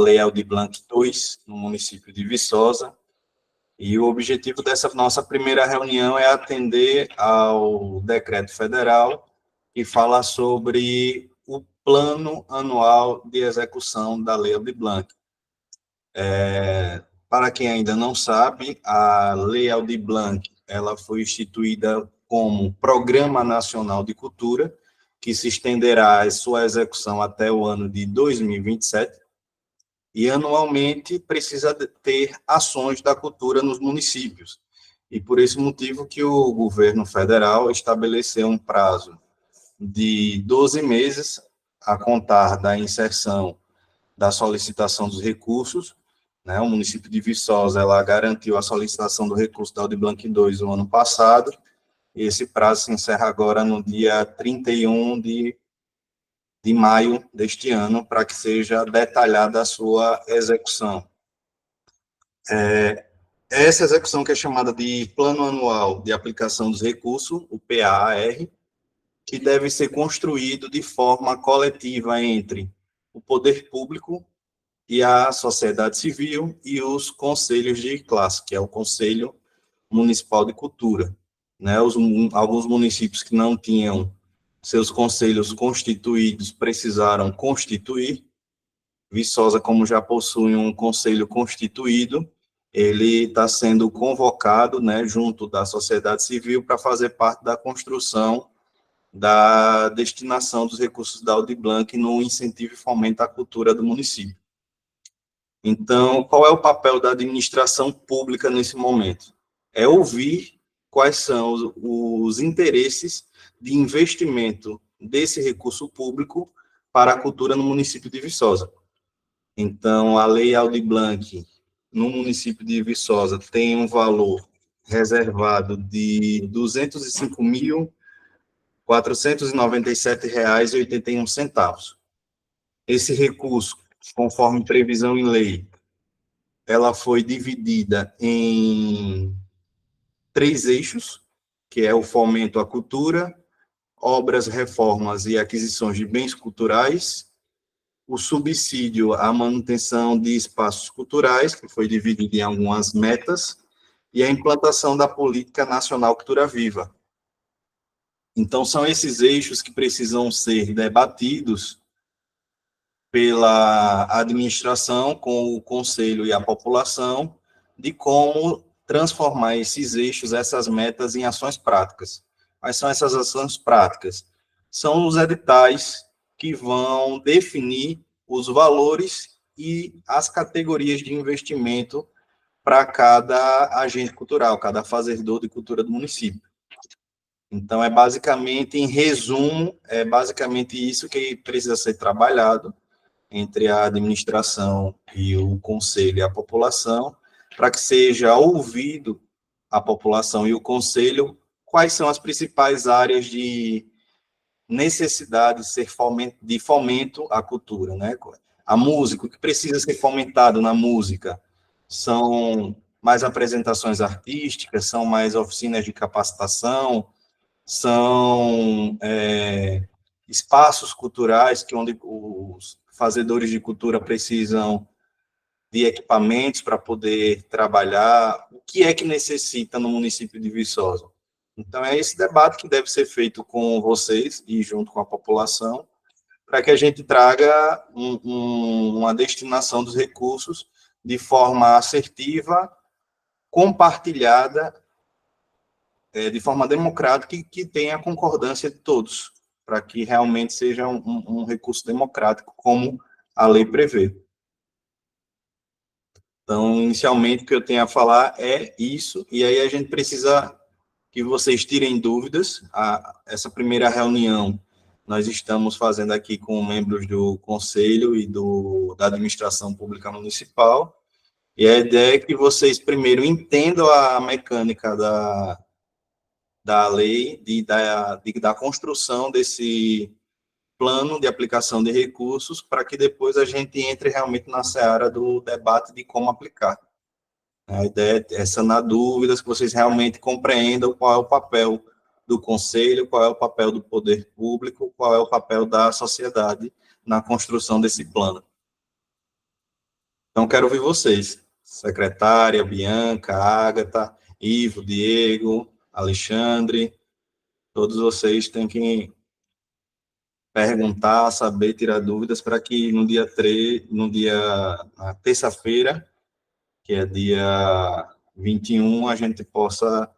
Lei Aldir Blanc II, no município de Viçosa, e o objetivo dessa nossa primeira reunião é atender ao decreto federal que fala sobre o plano anual de execução da Lei Aldir Blanc. Para quem ainda não sabe, a Lei Aldir Blanc ela foi instituída como Programa Nacional de Cultura, que se estenderá a sua execução até o ano de 2027, e anualmente precisa ter ações da cultura nos municípios. E por esse motivo que o governo federal estabeleceu um prazo de 12 meses a contar da inserção da solicitação dos recursos, né? O município de Viçosa, ela garantiu a solicitação do recurso da Aldir Blanc II no ano passado, e esse prazo se encerra agora no dia 31 de maio deste ano, para que seja detalhada a sua execução. Essa execução, que é chamada de Plano Anual de Aplicação dos Recursos, o PAR, que deve ser construído de forma coletiva entre o poder público e a sociedade civil e os conselhos de classe, que é o Conselho Municipal de Cultura. Né? Alguns municípios que não tinham seus conselhos constituídos precisaram constituir. Viçosa, como já possui um conselho constituído, ele está sendo convocado, né, junto da sociedade civil, para fazer parte da construção da destinação dos recursos da Aldir Blanc no incentivo e fomento à cultura do município. Então, qual é o papel da administração pública nesse momento? É ouvir quais são os interesses de investimento desse recurso público para a cultura no município de Viçosa. Então, a Lei Aldir Blanc, no município de Viçosa, tem um valor reservado de R$ 205.497,81. Esse recurso, conforme previsão em lei, ela foi dividida em 3 eixos, que é o fomento à cultura, obras, reformas e aquisições de bens culturais, o subsídio à manutenção de espaços culturais, que foi dividido em algumas metas, e a implantação da Política Nacional Cultura Viva. Então, são esses eixos que precisam ser debatidos pela administração, com o conselho e a população, de como transformar esses eixos, essas metas, em ações práticas. Quais são essas ações práticas? São os editais que vão definir os valores e as categorias de investimento para cada agente cultural, cada fazedor de cultura do município. Então, em resumo, é basicamente isso que precisa ser trabalhado entre a administração e o conselho e a população, para que seja ouvido a população e o conselho quais são as principais áreas de necessidade de fomento à cultura, né? A música, o que precisa ser fomentado na música são mais apresentações artísticas, são mais oficinas de capacitação, são espaços culturais onde os fazedores de cultura precisam de equipamentos para poder trabalhar. O que é que necessita no município de Viçosa? Então, é esse debate que deve ser feito com vocês e junto com a população, para que a gente traga uma destinação dos recursos de forma assertiva, compartilhada, de forma democrática e que tenha a concordância de todos, para que realmente seja um recurso democrático, como a lei prevê. Então, inicialmente, o que eu tenho a falar é isso, e aí a gente precisa que vocês tirem dúvidas. Essa primeira reunião nós estamos fazendo aqui com membros do Conselho e da Administração Pública Municipal, e a ideia é que vocês primeiro entendam a mecânica da lei, da construção desse plano de aplicação de recursos, para que depois a gente entre realmente na seara do debate de como aplicar. A ideia é sanar dúvidas, que vocês realmente compreendam qual é o papel do Conselho, qual é o papel do poder público, qual é o papel da sociedade na construção desse plano. Então, quero ouvir vocês. Secretária, Bianca, Ágata, Ivo, Diego, Alexandre, todos vocês têm que perguntar, saber, tirar dúvidas, para que no dia 3, na terça-feira, que é dia 21, a gente possa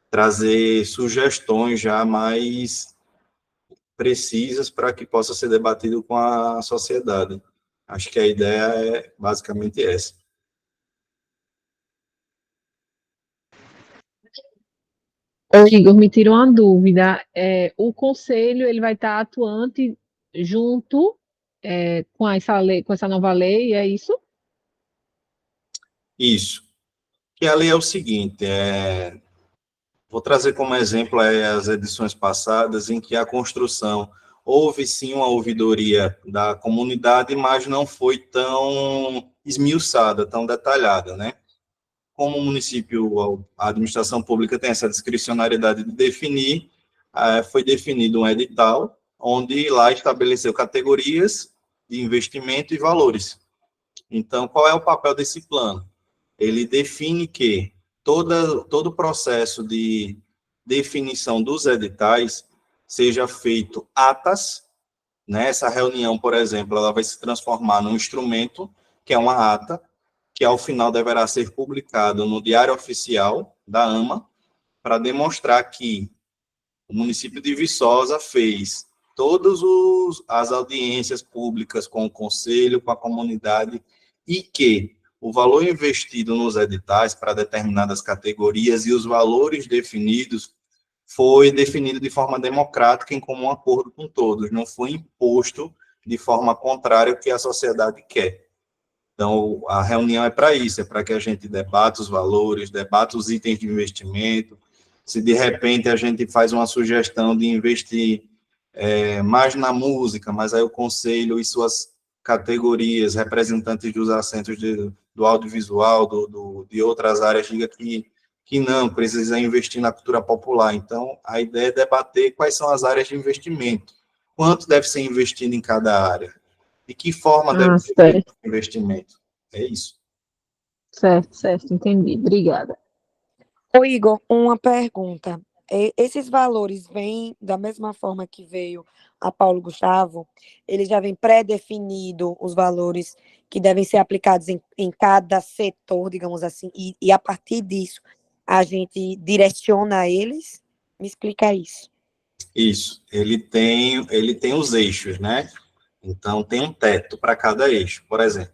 trazer sugestões já mais precisas para que possa ser debatido com a sociedade. Acho que a ideia é basicamente essa. Ô, Igor, me tira uma dúvida. O conselho ele vai estar atuante junto com essa lei, com essa nova lei, é isso? Isso. Que a lei é o seguinte, vou trazer como exemplo as edições passadas em que a construção houve sim uma ouvidoria da comunidade, mas não foi tão esmiuçada, tão detalhada, né? Como o município, a administração pública tem essa discricionariedade de definir, foi definido um edital, onde lá estabeleceu categorias de investimento e valores. Então, qual é o papel desse plano? Ele define que todo o processo de definição dos editais seja feito atas, né? Essa reunião, por exemplo, ela vai se transformar num instrumento, que é uma ata, que ao final deverá ser publicado no Diário Oficial da AMA, para demonstrar que o município de Viçosa fez todas as audiências públicas com o conselho, com a comunidade, e que o valor investido nos editais para determinadas categorias e os valores definidos foi definido de forma democrática em comum acordo com todos, não foi imposto de forma contrária ao que a sociedade quer. Então, a reunião é para isso, é para que a gente debata os valores, debata os itens de investimento. Se de repente a gente faz uma sugestão de investir mais na música, mas aí o conselho e suas categorias, representantes dos assentos do audiovisual, de outras áreas, diga que não, precisa investir na cultura popular. Então, a ideia é debater quais são as áreas de investimento, quanto deve ser investido em cada área, de que forma deve ser feito Certo, o investimento. É isso. certo, entendi. Obrigada. Ô, Igor, uma pergunta. Esses valores vêm da mesma forma que veio a Paulo Gustavo? Ele já vem pré-definido os valores que devem ser aplicados em cada setor, digamos assim, e a partir disso a gente direciona eles? Me explica isso. Isso. Ele tem os eixos, né? Então, tem um teto para cada eixo. Por exemplo,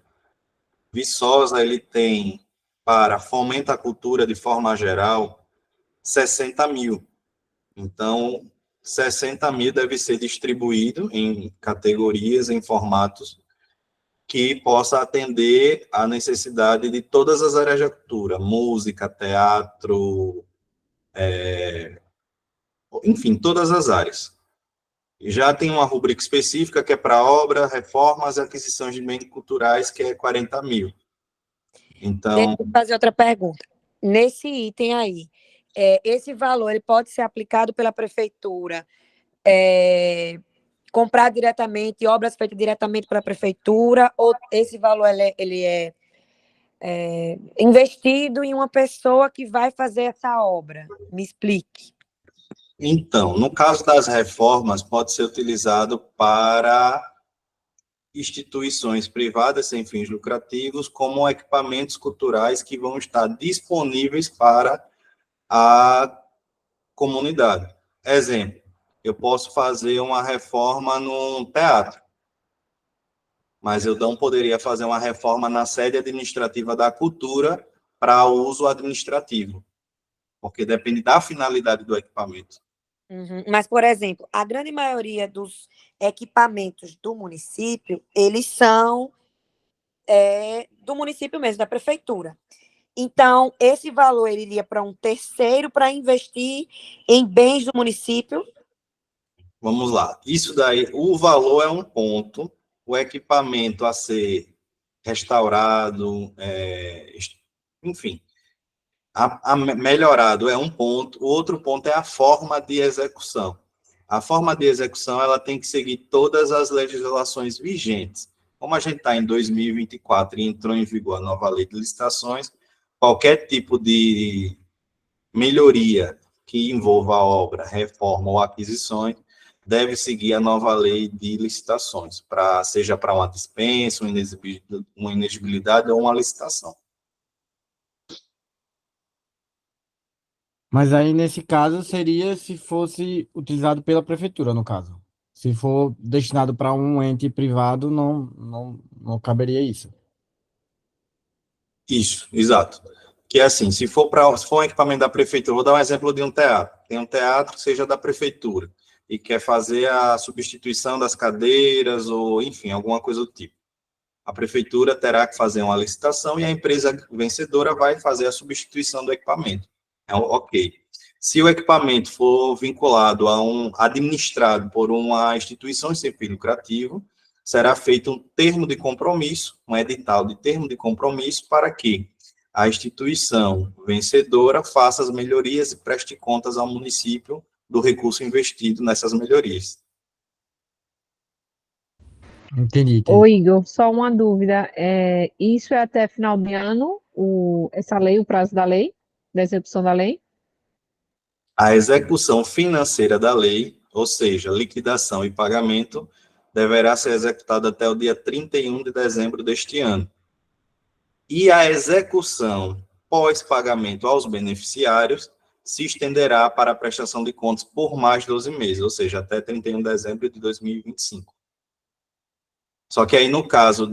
Viçosa, ele tem, para fomenta a cultura de forma geral, 60 mil. Então, 60 mil deve ser distribuído em categorias, em formatos, que possa atender à necessidade de todas as áreas da cultura, música, teatro, enfim, todas as áreas. Já tem uma rubrica específica que é para obra, reformas e aquisições de bens culturais, que é 40 mil. Então, Deixa eu fazer outra pergunta. Nesse item aí, esse valor ele pode ser aplicado pela prefeitura, comprar diretamente, obras feitas diretamente pela prefeitura, ou esse valor ele é investido em uma pessoa que vai fazer essa obra? Me explique. então, no caso das reformas, pode ser utilizado para instituições privadas sem fins lucrativos, como equipamentos culturais que vão estar disponíveis para a comunidade. Exemplo, eu posso fazer uma reforma num teatro, mas eu não poderia fazer uma reforma na sede administrativa da cultura para uso administrativo, porque depende da finalidade do equipamento. Uhum. Mas, por exemplo, a grande maioria dos equipamentos do município, eles são do município mesmo, da prefeitura. Então, esse valor ele iria para um terceiro para investir em bens do município. Vamos lá. Isso daí, o valor é um ponto, o equipamento a ser restaurado, enfim, melhorado é um ponto, o outro ponto é a forma de execução. A forma de execução ela tem que seguir todas as legislações vigentes. Como a gente está em 2024 e entrou em vigor a nova lei de licitações, qualquer tipo de melhoria que envolva a obra, reforma ou aquisições, deve seguir a nova lei de licitações, seja para uma dispensa, uma inexigibilidade ou uma licitação. Mas aí, nesse caso, seria se fosse utilizado pela prefeitura, no caso. Se for destinado para um ente privado, não caberia isso. Isso, exato. Que é assim, se for um equipamento da prefeitura, vou dar um exemplo de um teatro. Tem um teatro que seja da prefeitura e quer fazer a substituição das cadeiras ou, enfim, alguma coisa do tipo. A prefeitura terá que fazer uma licitação e a empresa vencedora vai fazer a substituição do equipamento. Ok. Se o equipamento for vinculado administrado por uma instituição sem fim lucrativo, será feito um termo de compromisso, um edital de termo de compromisso, para que a instituição vencedora faça as melhorias e preste contas ao município do recurso investido nessas melhorias. Entendi. Ô, Igor, só uma dúvida. Isso é até final de ano, essa lei, o prazo da lei, da execução da lei? A execução financeira da lei, ou seja, liquidação e pagamento, deverá ser executada até o dia 31 de dezembro deste ano. E a execução pós-pagamento aos beneficiários se estenderá para a prestação de contas por mais 12 meses, ou seja, até 31 de dezembro de 2025. Só que aí, no caso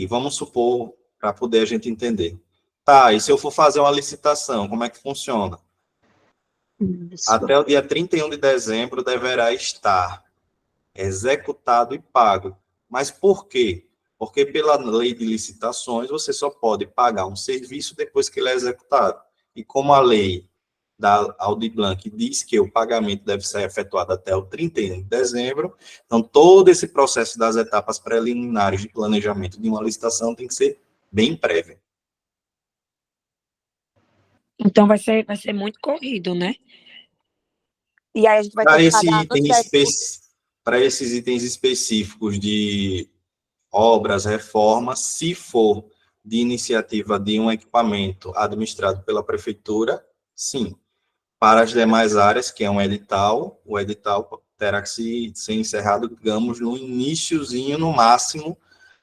vamos supor, para poder a gente entender. Tá, e se eu for fazer uma licitação, como é que funciona? Até o dia 31 de dezembro deverá estar executado e pago. Mas por quê? Porque pela lei de licitações, você só pode pagar um serviço depois que ele é executado. E como a lei da Aldir Blanc diz que o pagamento deve ser efetuado até o 31 de dezembro, então todo esse processo das etapas preliminares de planejamento de uma licitação tem que ser bem prévio. Então vai ser muito corrido, né? E aí a gente vai ter que pagar Para esses itens específicos de obras, reformas, se for de iniciativa de um equipamento administrado pela prefeitura, sim. Para as demais áreas, que é um edital, o edital terá que ser encerrado, digamos, no iniciozinho, no máximo,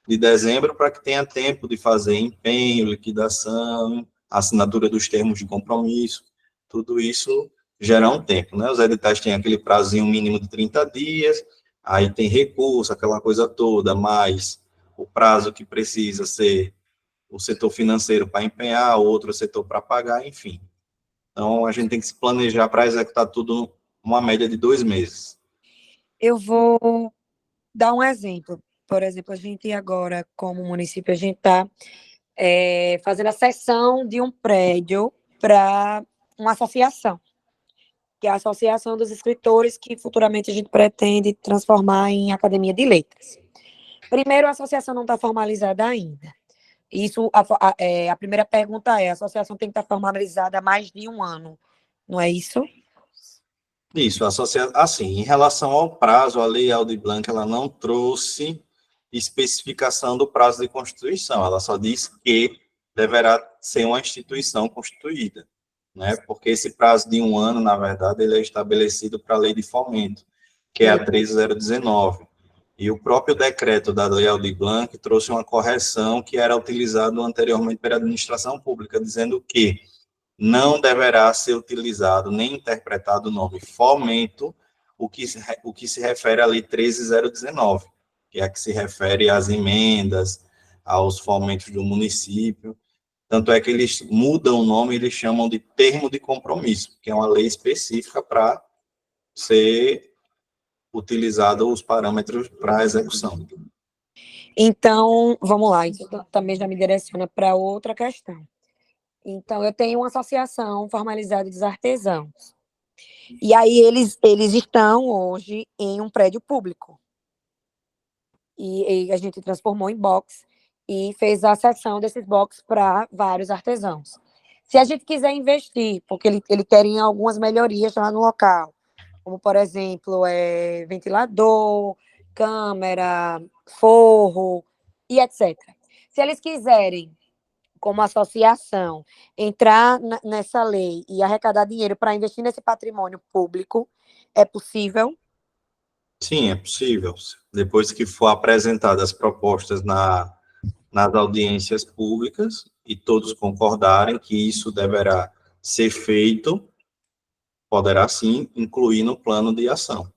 de dezembro, para que tenha tempo de fazer empenho, liquidação, assinatura dos termos de compromisso, tudo isso gera um tempo, né? Os editais têm aquele prazinho mínimo de 30 dias, aí tem recurso, aquela coisa toda, mais o prazo que precisa ser o setor financeiro para empenhar, outro setor para pagar, enfim. Então, a gente tem que se planejar para executar tudo uma média de 2 meses. Eu vou dar um exemplo. Por exemplo, a gente agora, como município, a gente está fazendo a cessão de um prédio para uma associação, que é a Associação dos Escritores, que futuramente a gente pretende transformar em Academia de Letras. Primeiro, a associação não está formalizada ainda. Isso, a primeira pergunta a associação tem que estar formalizada há mais de um ano, não é isso? Isso, assim, em relação ao prazo, a Lei Aldir Blanc, ela não trouxe especificação do prazo de constituição, ela só diz que deverá ser uma instituição constituída, né? Porque esse prazo de um ano, na verdade, ele é estabelecido para a Lei de Fomento, que é a 13019. E o próprio decreto da Lei Aldir Blanc trouxe uma correção que era utilizado anteriormente pela administração pública, dizendo que não deverá ser utilizado nem interpretado o nome fomento, o que se refere à Lei 13.019, que é a que se refere às emendas, aos fomentos do município. Tanto é que eles mudam o nome, eles chamam de termo de compromisso, que é uma lei específica para ser utilizado os parâmetros para a execução. Então, vamos lá, isso também já me direciona para outra questão. Então, eu tenho uma associação formalizada dos artesãos. E aí, eles estão hoje em um prédio público. E a gente transformou em box e fez a cessão desses boxes para vários artesãos. Se a gente quiser investir, porque ele querem algumas melhorias lá no local, como, por exemplo, ventilador, câmera, forro, e etc. Se eles quiserem, como associação, entrar nessa lei e arrecadar dinheiro para investir nesse patrimônio público, é possível? Sim, é possível. Depois que for apresentadas as propostas nas audiências públicas e todos concordarem que isso deverá ser feito, poderá sim incluir no plano de ação.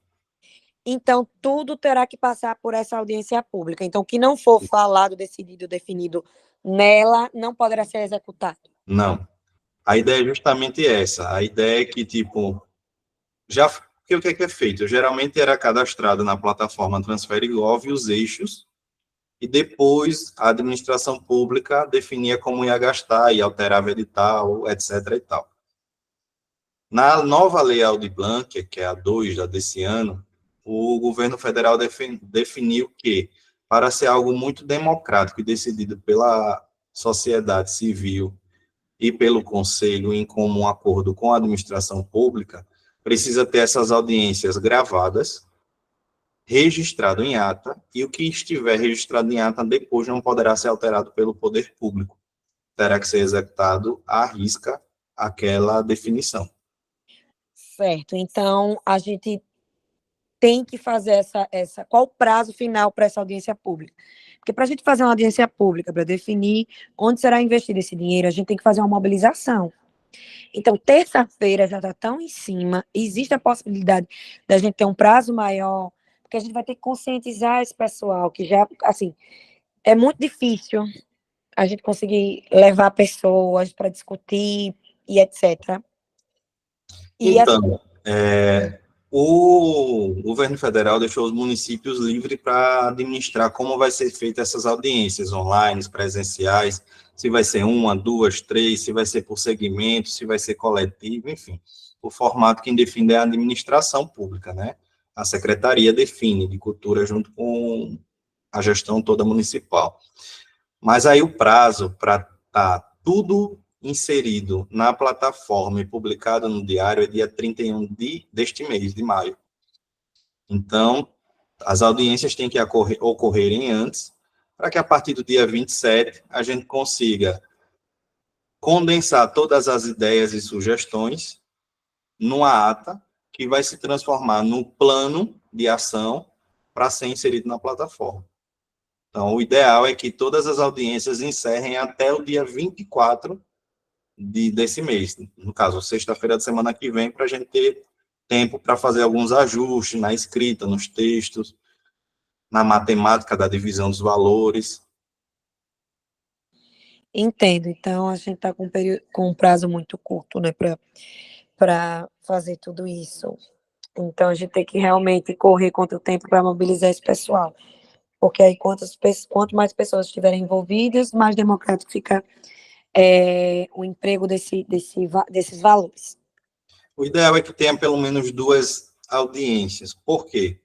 Então, tudo terá que passar por essa audiência pública. Então, o que não for falado, decidido, definido nela, não poderá ser executado. Não. A ideia é justamente essa. A ideia é que, tipo, porque o que é feito? Geralmente era cadastrado na plataforma Transfere.gov os eixos, e depois a administração pública definia como ia gastar e alterava edital, etc. e tal. Na nova Lei Aldir Blanc, que é a 2 desse ano, o governo federal definiu que, para ser algo muito democrático e decidido pela sociedade civil e pelo Conselho em comum acordo com a administração pública, precisa ter essas audiências gravadas, registrado em ata, e o que estiver registrado em ata depois não poderá ser alterado pelo poder público. Terá que ser executado à risca aquela definição. Certo. Então, a gente tem que fazer qual o prazo final para essa audiência pública? Porque para a gente fazer uma audiência pública, para definir onde será investido esse dinheiro, a gente tem que fazer uma mobilização. Então, terça-feira já está tão em cima, existe a possibilidade da gente ter um prazo maior, porque a gente vai ter que conscientizar esse pessoal, que já, assim, é muito difícil a gente conseguir levar pessoas para discutir e etc. E assim, Então, o governo federal deixou os municípios livres para administrar como vai ser feita essas audiências online, presenciais, se vai ser uma, duas, três, se vai ser por segmento, se vai ser coletivo, enfim. O formato quem define é a administração pública, né? A secretaria define de cultura junto com a gestão toda municipal. Mas aí o prazo para estar tudo inserido na plataforma e publicado no diário é dia 31 deste mês, de maio. Então, as audiências têm que ocorrerem antes, para que a partir do dia 27 a gente consiga condensar todas as ideias e sugestões numa ata que vai se transformar no plano de ação para ser inserido na plataforma. Então, o ideal é que todas as audiências encerrem até o dia 24 desse mês. No caso, sexta-feira da semana que vem, para a gente ter tempo para fazer alguns ajustes na escrita, nos textos, na matemática da divisão dos valores. entendo. Então, a gente está com um prazo muito curto, né, para fazer tudo isso. Então, a gente tem que realmente correr contra o tempo para mobilizar esse pessoal. Porque aí, quanto mais pessoas estiverem envolvidas, mais democrático fica o emprego desses valores. O ideal é que tenha pelo menos 2 audiências. Por quê?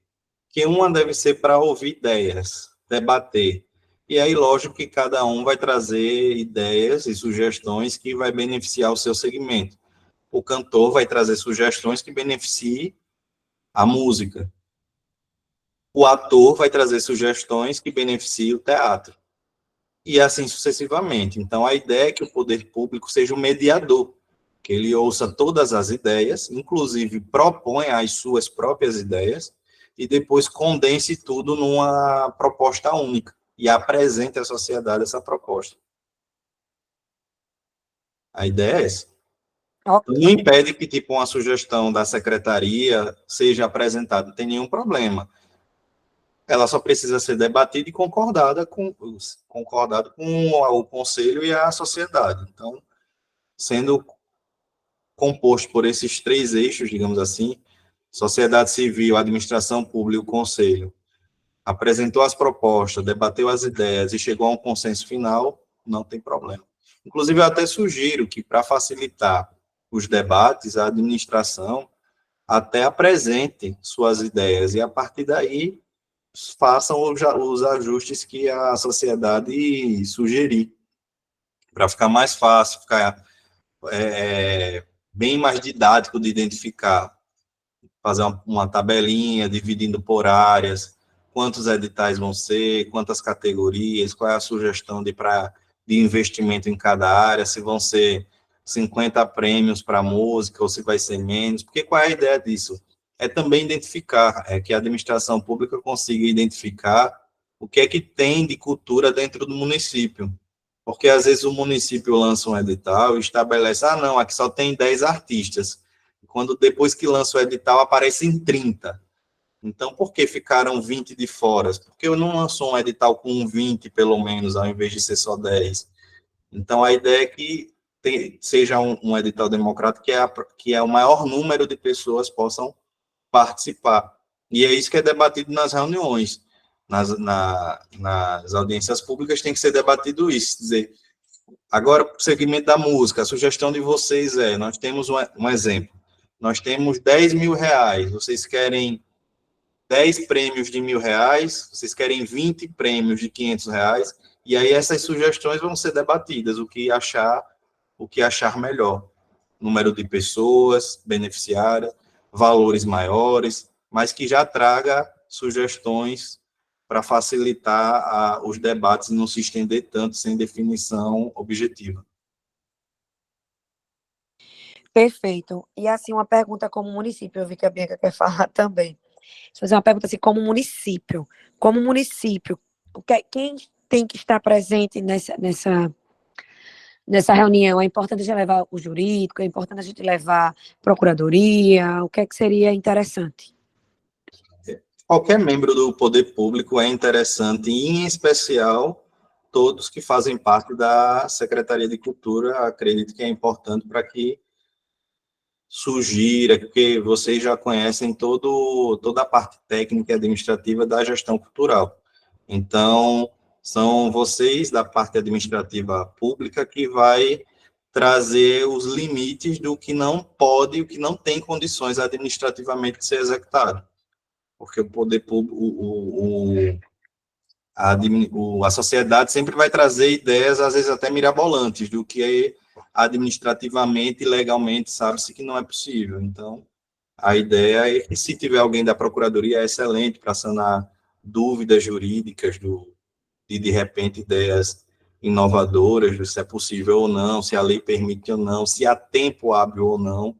Porque uma deve ser para ouvir ideias, debater. E aí, lógico que cada um vai trazer ideias e sugestões que vai beneficiar o seu segmento. O cantor vai trazer sugestões que beneficiem a música. O ator vai trazer sugestões que beneficiem o teatro. E assim sucessivamente. Então, a ideia é que o poder público seja um mediador, que ele ouça todas as ideias, inclusive proponha as suas próprias ideias, e depois condense tudo numa proposta única, e apresente à sociedade essa proposta. A ideia é essa. Ok. Não impede que, tipo, uma sugestão da secretaria seja apresentada, não tem nenhum problema. Ela só precisa ser debatida e concordada com o conselho e a sociedade. Então, sendo composto por esses 3 eixos, digamos assim, sociedade civil, administração pública e o conselho, apresentou as propostas, debateu as ideias e chegou a um consenso final, não tem problema. Inclusive, eu até sugiro que, para facilitar os debates, a administração até apresente suas ideias e, a partir daí, façam os ajustes que a sociedade sugerir, para ficar mais fácil, ficar bem mais didático de identificar, fazer uma tabelinha, dividindo por áreas, quantos editais vão ser, quantas categorias, qual é a sugestão de investimento em cada área, se vão ser 50 prêmios para música ou se vai ser menos, porque qual é a ideia disso? É também identificar, que a administração pública consiga identificar o que é que tem de cultura dentro do município. Porque, às vezes, o município lança um edital e estabelece, não, aqui só tem 10 artistas. Quando depois que lança o edital, aparecem 30. Então, por que ficaram 20 de fora? Porque eu não lançou um edital com 20, pelo menos, ao invés de ser só 10. Então, a ideia é que seja um edital democrático que é o maior número de pessoas possam participar. E é isso que é debatido nas reuniões. Nas audiências públicas tem que ser debatido isso, dizer, agora, para o segmento da música, a sugestão de vocês nós temos um exemplo, nós temos 10 mil reais, vocês querem 10 prêmios de R$ 1.000, vocês querem 20 prêmios de R$ 500, e aí essas sugestões vão ser debatidas, o que achar melhor, número de pessoas beneficiárias, valores maiores, mas que já traga sugestões para facilitar os debates e não se estender tanto sem definição objetiva. Perfeito. E assim, uma pergunta como município, eu vi que a Bianca quer falar também. Deixa eu fazer uma pergunta assim, como município, quem tem que estar presente nessa reunião? É importante a gente levar o jurídico, é importante a gente levar procuradoria, o que é que seria interessante? Qualquer membro do poder público é interessante, e em especial todos que fazem parte da Secretaria de Cultura, acredito que é importante para que sugira, porque vocês já conhecem toda a parte técnica e administrativa da gestão cultural. Então, são vocês, da parte administrativa pública, que vai trazer os limites do que não pode, o que não tem condições administrativamente de ser executado. Porque o poder público, a sociedade sempre vai trazer ideias, às vezes até mirabolantes, do que administrativamente e legalmente sabe-se que não é possível. Então, a ideia é que, se tiver alguém da Procuradoria, é excelente para sanar dúvidas jurídicas de repente, ideias inovadoras, se é possível ou não, se a lei permite ou não, se há tempo hábil ou não,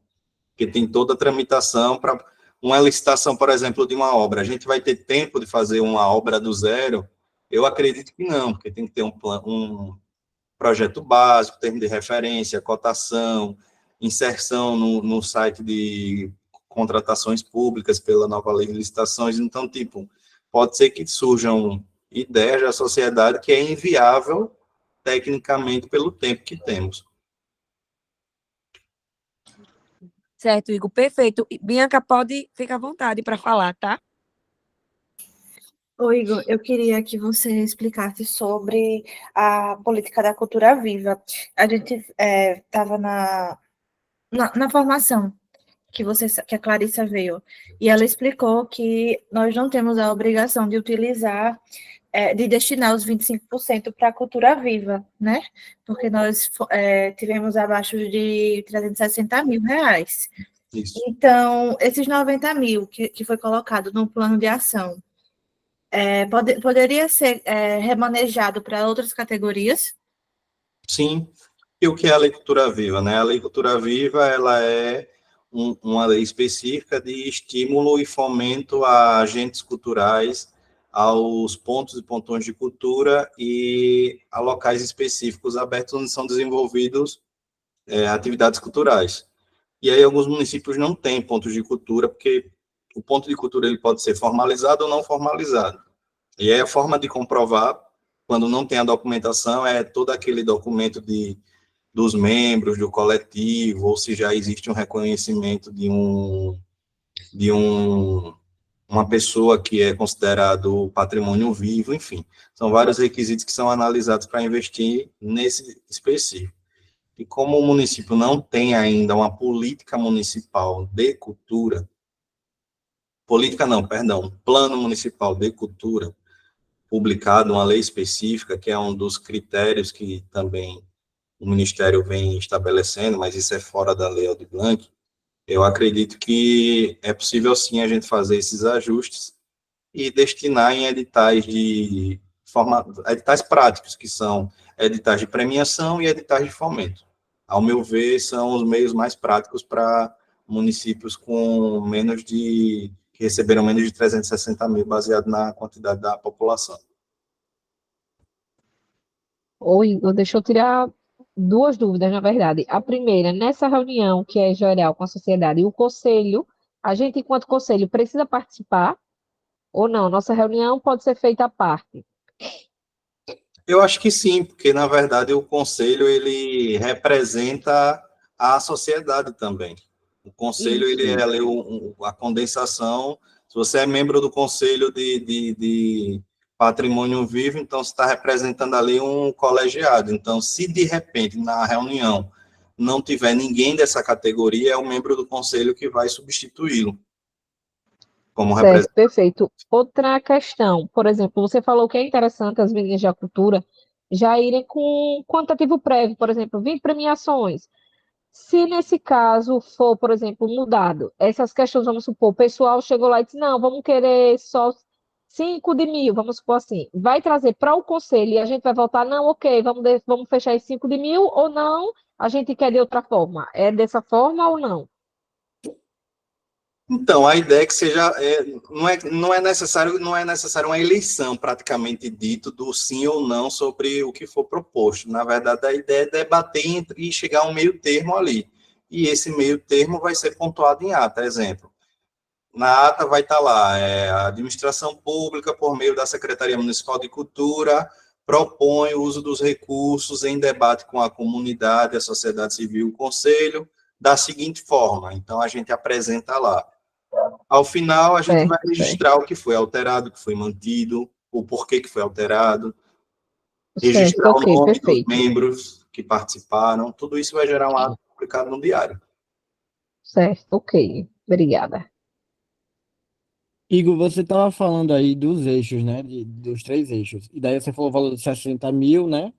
porque tem toda a tramitação para uma licitação, por exemplo, de uma obra. A gente vai ter tempo de fazer uma obra do zero? Eu acredito que não, porque tem que ter um projeto básico, termo de referência, cotação, inserção no site de contratações públicas pela nova lei de licitações. Então, pode ser que surjam ideias da sociedade que é inviável tecnicamente pelo tempo que temos. Certo, Igor, perfeito. Bianca, pode ficar à vontade para falar, tá? Ô, Igor, eu queria que você explicasse sobre a política da cultura viva. A gente estava na formação que a Clarissa veio, e ela explicou que nós não temos a obrigação de utilizar, de destinar os 25% para a cultura viva, né? Porque nós tivemos abaixo de 360 mil reais. Isso. Então, esses 90 mil que foi colocado no plano de ação, poderia ser remanejado para outras categorias? Sim. E o que é a Lei Cultura Viva, né? A Lei Cultura Viva, ela é uma lei específica de estímulo e fomento a agentes culturais, aos pontos e pontões de cultura e a locais específicos abertos onde são desenvolvidos atividades culturais. E aí alguns municípios não têm pontos de cultura, porque o ponto de cultura ele pode ser formalizado ou não formalizado. E aí a forma de comprovar, quando não tem a documentação, é todo aquele documento dos membros do coletivo, ou se já existe um reconhecimento de uma pessoa que é considerado patrimônio vivo, enfim. São vários requisitos que são analisados para investir nesse específico. E como o município não tem ainda uma política municipal de cultura, plano municipal de cultura, publicado, uma lei específica, que é um dos critérios que também o Ministério vem estabelecendo, mas isso é fora da Lei Aldir Blanc, eu acredito que é possível, sim, a gente fazer esses ajustes e destinar em editais práticos, que são editais de premiação e editais de fomento. Ao meu ver, são os meios mais práticos para municípios que receberam menos de 360 mil, baseado na quantidade da população. Oi, deixa eu tirar duas dúvidas, na verdade. A primeira, nessa reunião que é geral com a sociedade e o conselho, a gente, enquanto conselho, precisa participar ou não? Nossa reunião pode ser feita à parte. Eu acho que sim, porque, na verdade, o conselho, ele representa a sociedade também. O conselho, ele é Isso, ali a condensação. Se você é membro do conselho de patrimônio vivo, então você está representando ali um colegiado. Então, se de repente, na reunião, não tiver ninguém dessa categoria, é o membro do conselho que vai substituí-lo como certo, representante. perfeito. Outra questão, por exemplo, você falou que é interessante as meninas da cultura já irem com quantitativo prévio, por exemplo, 20 premiações. Se nesse caso for, por exemplo, mudado, essas questões, vamos supor, o pessoal chegou lá e disse, não, vamos querer só 5 de 1.000, vamos supor assim, vai trazer para o conselho e a gente vai votar, não, ok, vamos fechar em 5 de 1.000 ou não, a gente quer de outra forma. É dessa forma ou não? Então, a ideia é que seja, não é necessário uma eleição, praticamente dito, do sim ou não sobre o que for proposto. Na verdade, a ideia é debater e chegar a um meio termo ali. E esse meio termo vai ser pontuado em ata, exemplo. Na ata vai estar lá, a administração pública, por meio da Secretaria Municipal de Cultura, propõe o uso dos recursos em debate com a comunidade, a sociedade civil e o conselho, da seguinte forma. Então, a gente apresenta lá. Ao final, a gente vai Certo, certo, registrar o que foi alterado, o que foi mantido, o porquê que foi alterado, certo, registrar o ok, nome dos perfeito. membros que participaram, tudo isso vai gerar um ato publicado no diário. Certo, ok, obrigada. Igor, você estava falando aí dos eixos, né? Dos três eixos. E daí você falou o valor de 60 mil, né?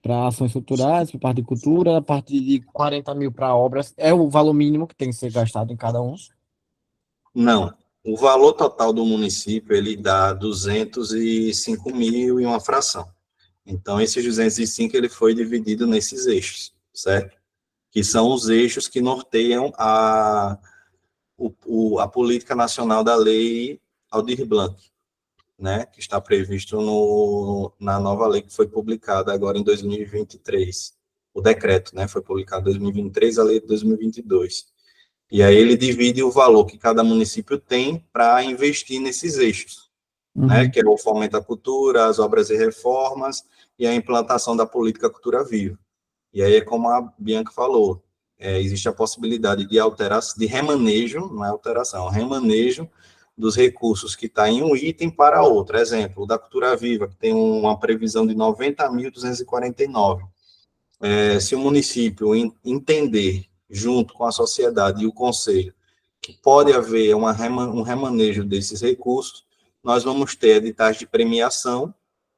Para ações culturais, para parte de cultura, a parte de 40 mil para obras. É o valor mínimo que tem que ser gastado em cada um. Não, o valor total do município, ele dá 205 mil e uma fração. Então, esses 205, ele foi dividido nesses eixos, certo? Que são os eixos que norteiam a política nacional da lei Aldir Blanc, né, que está previsto na nova lei que foi publicada agora em 2023. O decreto, né, foi publicado em 2023, a lei de 2022. E aí ele divide o valor que cada município tem para investir nesses eixos, né, Uhum. que é o fomento à cultura, as obras e reformas e a implantação da política cultura viva. E aí é como a Bianca falou, existe a possibilidade de alteração, de remanejo, não é alteração, é remanejo dos recursos que está em um item para outro. Exemplo, o da Cultura Viva, que tem uma previsão de 90.249. Se o município entender, junto com a sociedade e o conselho, que pode haver um remanejo desses recursos, nós vamos ter editais de premiação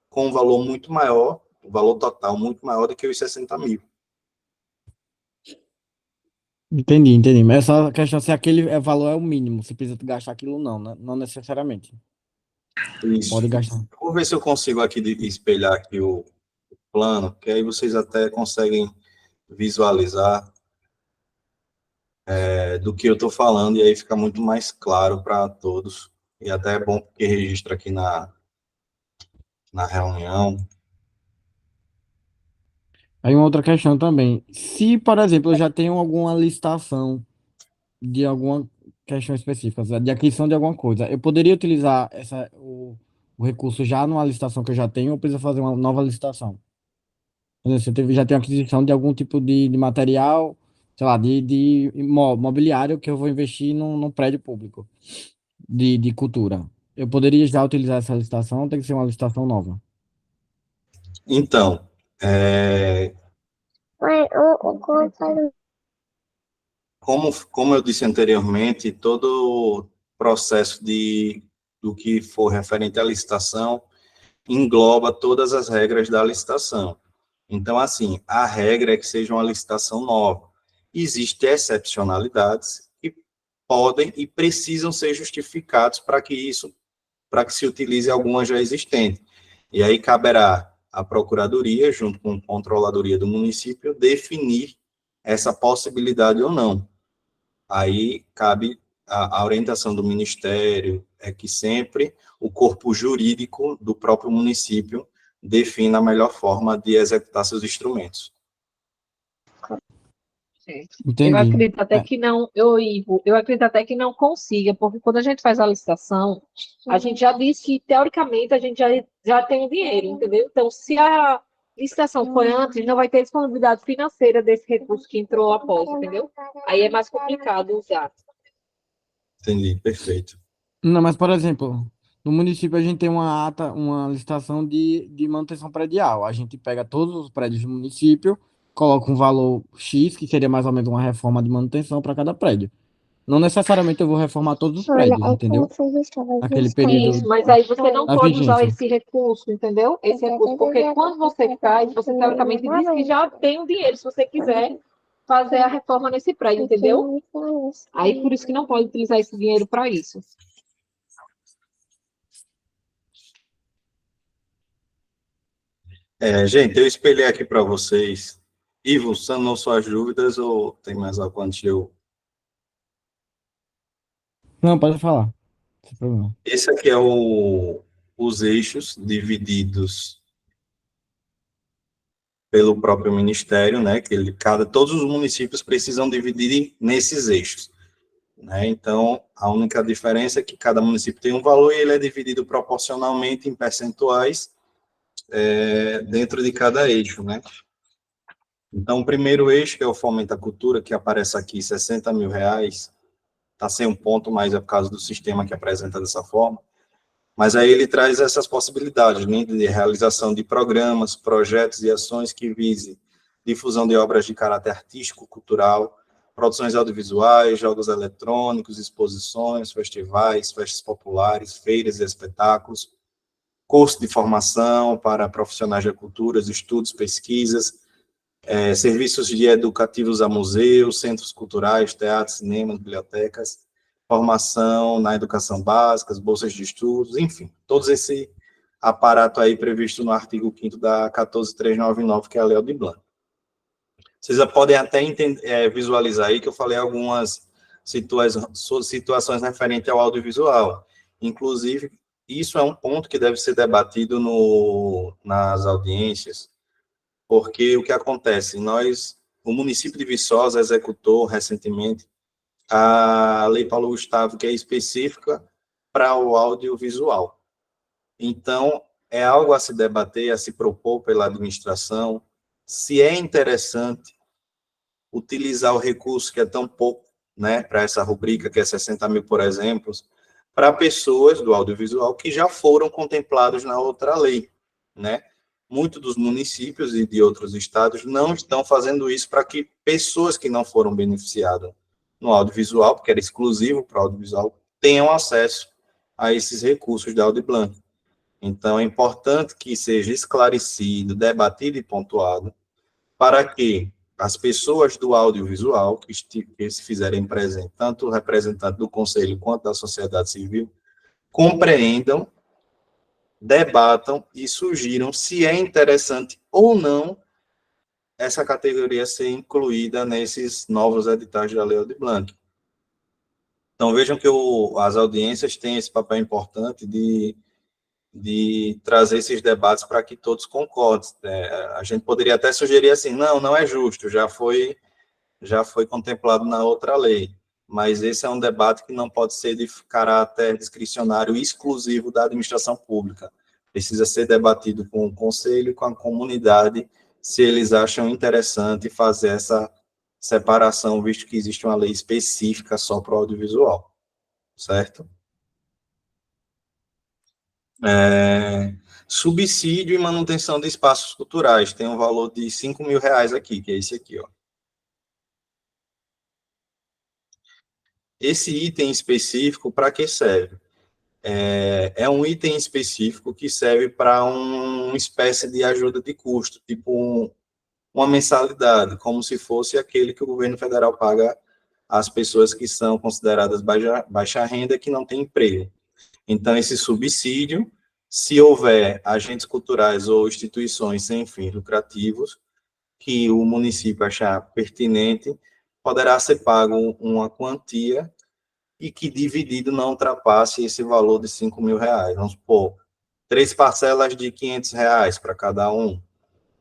com um valor muito maior, o valor total muito maior do que os 60 mil. Entendi. Mas essa questão se aquele valor é o mínimo, se precisa gastar aquilo não, né? Não necessariamente. Isso. Pode gastar. Vou ver se eu consigo aqui espelhar aqui o plano, que aí vocês até conseguem visualizar do que eu estou falando, e aí fica muito mais claro para todos. E até é bom porque registra aqui na reunião. Aí uma outra questão também. Se, por exemplo, eu já tenho alguma licitação de alguma questão específica, de aquisição de alguma coisa, eu poderia utilizar o recurso já numa licitação que eu já tenho ou precisa fazer uma nova licitação? Por exemplo, se eu já tenho aquisição de algum tipo de material, sei lá, de mobiliário que eu vou investir num prédio público de cultura. Eu poderia já utilizar essa licitação ou tem que ser uma licitação nova? Então, como eu disse anteriormente, todo processo do que for referente à licitação engloba todas as regras da licitação. Então, assim, a regra é que seja uma licitação nova. Existem excepcionalidades que podem e precisam ser justificados para que isso para que se utilize alguma já existente. E aí caberá à Procuradoria, junto com a Controladoria do município, definir essa possibilidade ou não. Aí cabe a orientação do Ministério, é que sempre o corpo jurídico do próprio município defina a melhor forma de executar seus instrumentos. Eu Entendi. acredito até que não, Ivo, eu acredito até que não consiga, porque quando a gente faz a licitação, a gente já diz que, teoricamente, a gente já tem o dinheiro, entendeu? Então, se a licitação foi antes, não vai ter disponibilidade financeira desse recurso que entrou após, entendeu? Aí é mais complicado usar. Entendi, perfeito. Não, mas, por exemplo, no município a gente tem uma licitação de manutenção predial. A gente pega todos os prédios do município, coloca um valor X, que seria mais ou menos uma reforma de manutenção para cada prédio. Não necessariamente eu vou reformar todos os prédios, entendeu? Naquele período Isso, mas aí você não da pode usar vigência. esse recurso, entendeu? Esse recurso, porque quando você faz, você teoricamente diz que já tem o dinheiro, se você quiser fazer a reforma nesse prédio, entendeu? Aí por isso que não pode utilizar esse dinheiro para isso. Gente, eu espelhei aqui para vocês. Ivo, sanou suas dúvidas ou tem mais algo antes de eu... Não, pode falar. Sem problema. Esse aqui é os eixos divididos pelo próprio Ministério, né? Que todos os municípios precisam dividir nesses eixos, né? Então, a única diferença é que cada município tem um valor e ele é dividido proporcionalmente em percentuais dentro de cada eixo, né? Então, o primeiro eixo, que é o Fomento à Cultura, que aparece aqui, R$60 mil, está sem um ponto, mas é por causa do sistema que apresenta dessa forma. Mas aí ele traz essas possibilidades, né, de realização de programas, projetos e ações que visem difusão de obras de caráter artístico, cultural, produções audiovisuais, jogos eletrônicos, exposições, festivais, festas populares, feiras e espetáculos, curso de formação para profissionais da cultura, estudos, pesquisas, serviços de educativos a museus, centros culturais, teatros, cinemas, bibliotecas, formação na educação básica, bolsas de estudos, enfim, todo esse aparato aí previsto no artigo 5º da 14.399, que é a Lei Aldir Blanc. Vocês já podem até visualizar aí que eu falei algumas situações referentes ao audiovisual. Inclusive, isso é um ponto que deve ser debatido nas audiências, porque o que acontece? O município de Viçosa executou recentemente a Lei Paulo Gustavo, que é específica para o audiovisual. Então, é algo a se debater, a se propor pela administração, se é interessante utilizar o recurso que é tão pouco, né, para essa rubrica, que é 60 mil, por exemplo, para pessoas do audiovisual que já foram contemplados na outra lei, né? Muitos dos municípios e de outros estados não estão fazendo isso para que pessoas que não foram beneficiadas no audiovisual, porque era exclusivo para o audiovisual, tenham acesso a esses recursos da Aldir Blanc. Então, é importante que seja esclarecido, debatido e pontuado, para que as pessoas do audiovisual, que se fizerem presente, tanto o representante do Conselho quanto da sociedade civil, compreendam, debatam e sugiram se é interessante ou não essa categoria ser incluída nesses novos editais da Lei Aldir Blanc. Então, vejam que as audiências têm esse papel importante de trazer esses debates para que todos concordem. A gente poderia até sugerir assim, não é justo, já foi contemplado na outra lei, mas esse é um debate que não pode ser de caráter discricionário exclusivo da administração pública. Precisa ser debatido com o conselho e com a comunidade, se eles acham interessante fazer essa separação, visto que existe uma lei específica só para o audiovisual, certo? Subsídio e manutenção de espaços culturais, tem um valor de R$5 mil aqui, que é esse aqui, ó. Esse item específico, para que serve? É um item específico que serve para uma espécie de ajuda de custo, tipo uma mensalidade, como se fosse aquele que o governo federal paga às pessoas que são consideradas baixa renda, que não têm emprego. Então, esse subsídio, se houver agentes culturais ou instituições sem fins lucrativos, que o município achar pertinente, poderá ser pago uma quantia e que dividido não ultrapasse esse valor de R$ 5.000. Vamos supor, 3 parcelas de R$ 500 para cada um.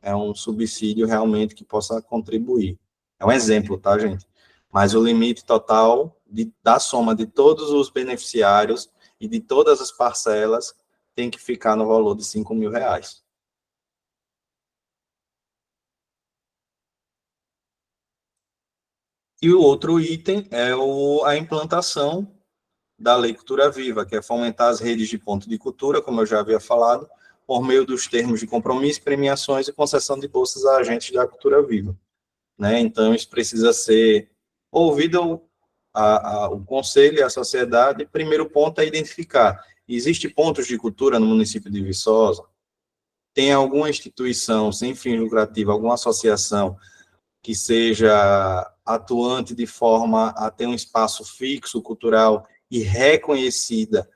É um subsídio realmente que possa contribuir. É um exemplo, tá, gente? Mas o limite total da soma de todos os beneficiários e de todas as parcelas tem que ficar no valor de R$ 5.000. E o outro item é a implantação da Lei Cultura Viva, que é fomentar as redes de ponto de cultura, como eu já havia falado, por meio dos termos de compromisso, premiações e concessão de bolsas a agentes da cultura viva. Né? Então, isso precisa ser ouvido o conselho e a sociedade. Primeiro ponto é identificar, existe pontos de cultura no município de Viçosa? Tem alguma instituição sem fim lucrativo, alguma associação que seja atuante de forma a ter um espaço fixo cultural e reconhecida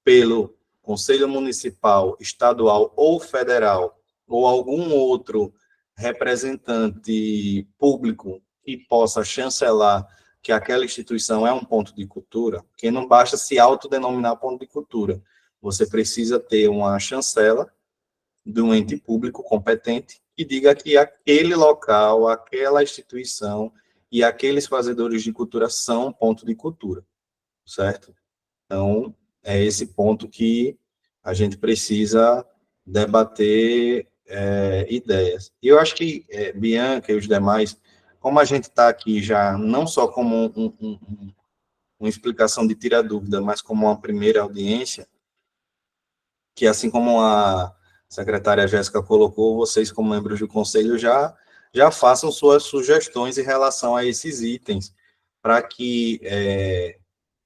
pelo Conselho Municipal, Estadual ou Federal, ou algum outro representante público que possa chancelar que aquela instituição é um ponto de cultura, porque não basta se autodenominar ponto de cultura, você precisa ter uma chancela de um ente público competente que diga que aquele local, aquela instituição e aqueles fazedores de cultura são ponto de cultura, certo? Então, é esse ponto que a gente precisa debater ideias. E eu acho que Bianca e os demais, como a gente está aqui já não só como uma explicação de tirar dúvida, mas como uma primeira audiência, que assim como a secretária Jéssica colocou, vocês como membros do conselho já façam suas sugestões em relação a esses itens, para que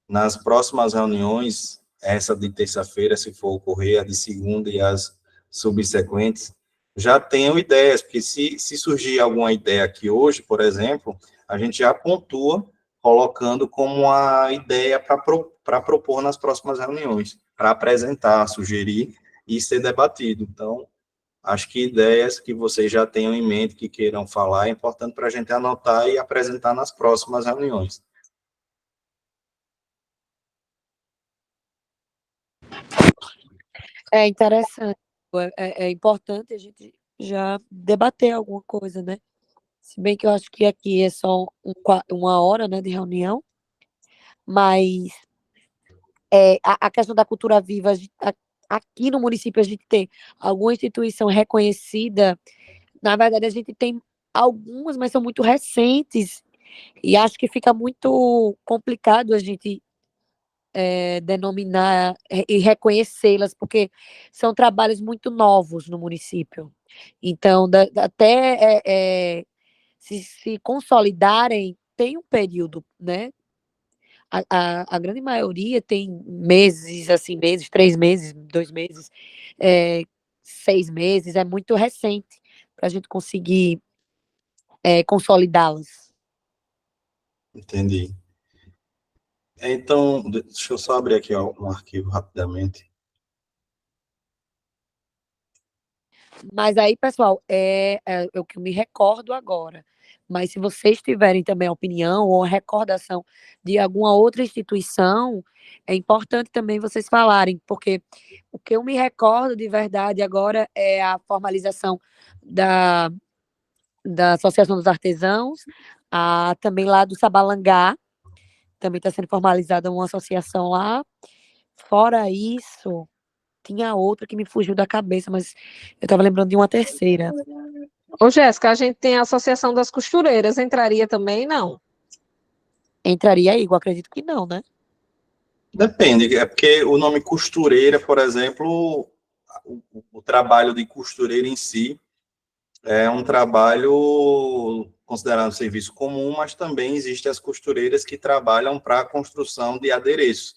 nas próximas reuniões, essa de terça-feira, se for ocorrer, a de segunda e as subsequentes, já tenham ideias, porque se surgir alguma ideia aqui hoje, por exemplo, a gente já pontua, colocando como uma ideia para propor nas próximas reuniões, para apresentar, sugerir e ser debatido. Então, acho que ideias que vocês já tenham em mente, que queiram falar, é importante para a gente anotar e apresentar nas próximas reuniões. É interessante, é importante a gente já debater alguma coisa, né? Se bem que eu acho que aqui é só uma hora, né, de reunião, mas a questão da cultura viva, aqui no município a gente tem alguma instituição reconhecida, na verdade a gente tem algumas, mas são muito recentes, e acho que fica muito complicado a gente denominar e reconhecê-las, porque são trabalhos muito novos no município. Então, até se consolidarem, tem um período, né? A grande maioria tem meses, assim, 3 meses, 2 meses, 6 meses, é muito recente para a gente conseguir consolidá-las. Entendi. Então, deixa eu só abrir aqui um arquivo rapidamente. Mas aí, pessoal, é o que eu me recordo agora. Mas se vocês tiverem também opinião ou recordação de alguma outra instituição, é importante também vocês falarem, porque o que eu me recordo de verdade agora é a formalização da Associação dos Artesãos, também lá do Sabalangá, também está sendo formalizada uma associação lá. Fora isso, tinha outra que me fugiu da cabeça, mas eu estava lembrando de uma terceira. Ô, Jéssica, a gente tem a Associação das Costureiras, entraria também? Não. Entraria aí, eu acredito que não, né? Depende, é porque o nome costureira, por exemplo, o trabalho de costureira em si é um trabalho considerado serviço comum, mas também existem as costureiras que trabalham para a construção de adereços.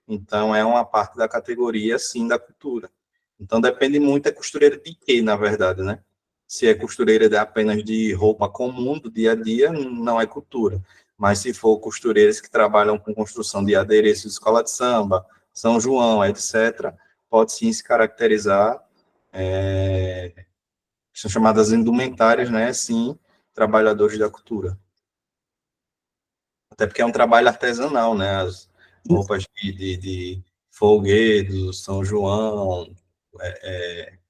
Então, é uma parte da categoria, sim, da cultura. Então, depende muito da costureira de quê, na verdade, né? Se é costureira apenas de roupa comum, do dia a dia, não é cultura. Mas se for costureiras que trabalham com construção de adereços de escola de samba, São João, etc., pode sim se caracterizar, são chamadas indumentárias, né, sim, trabalhadores da cultura. Até porque é um trabalho artesanal, né, as roupas de folguedo, São João,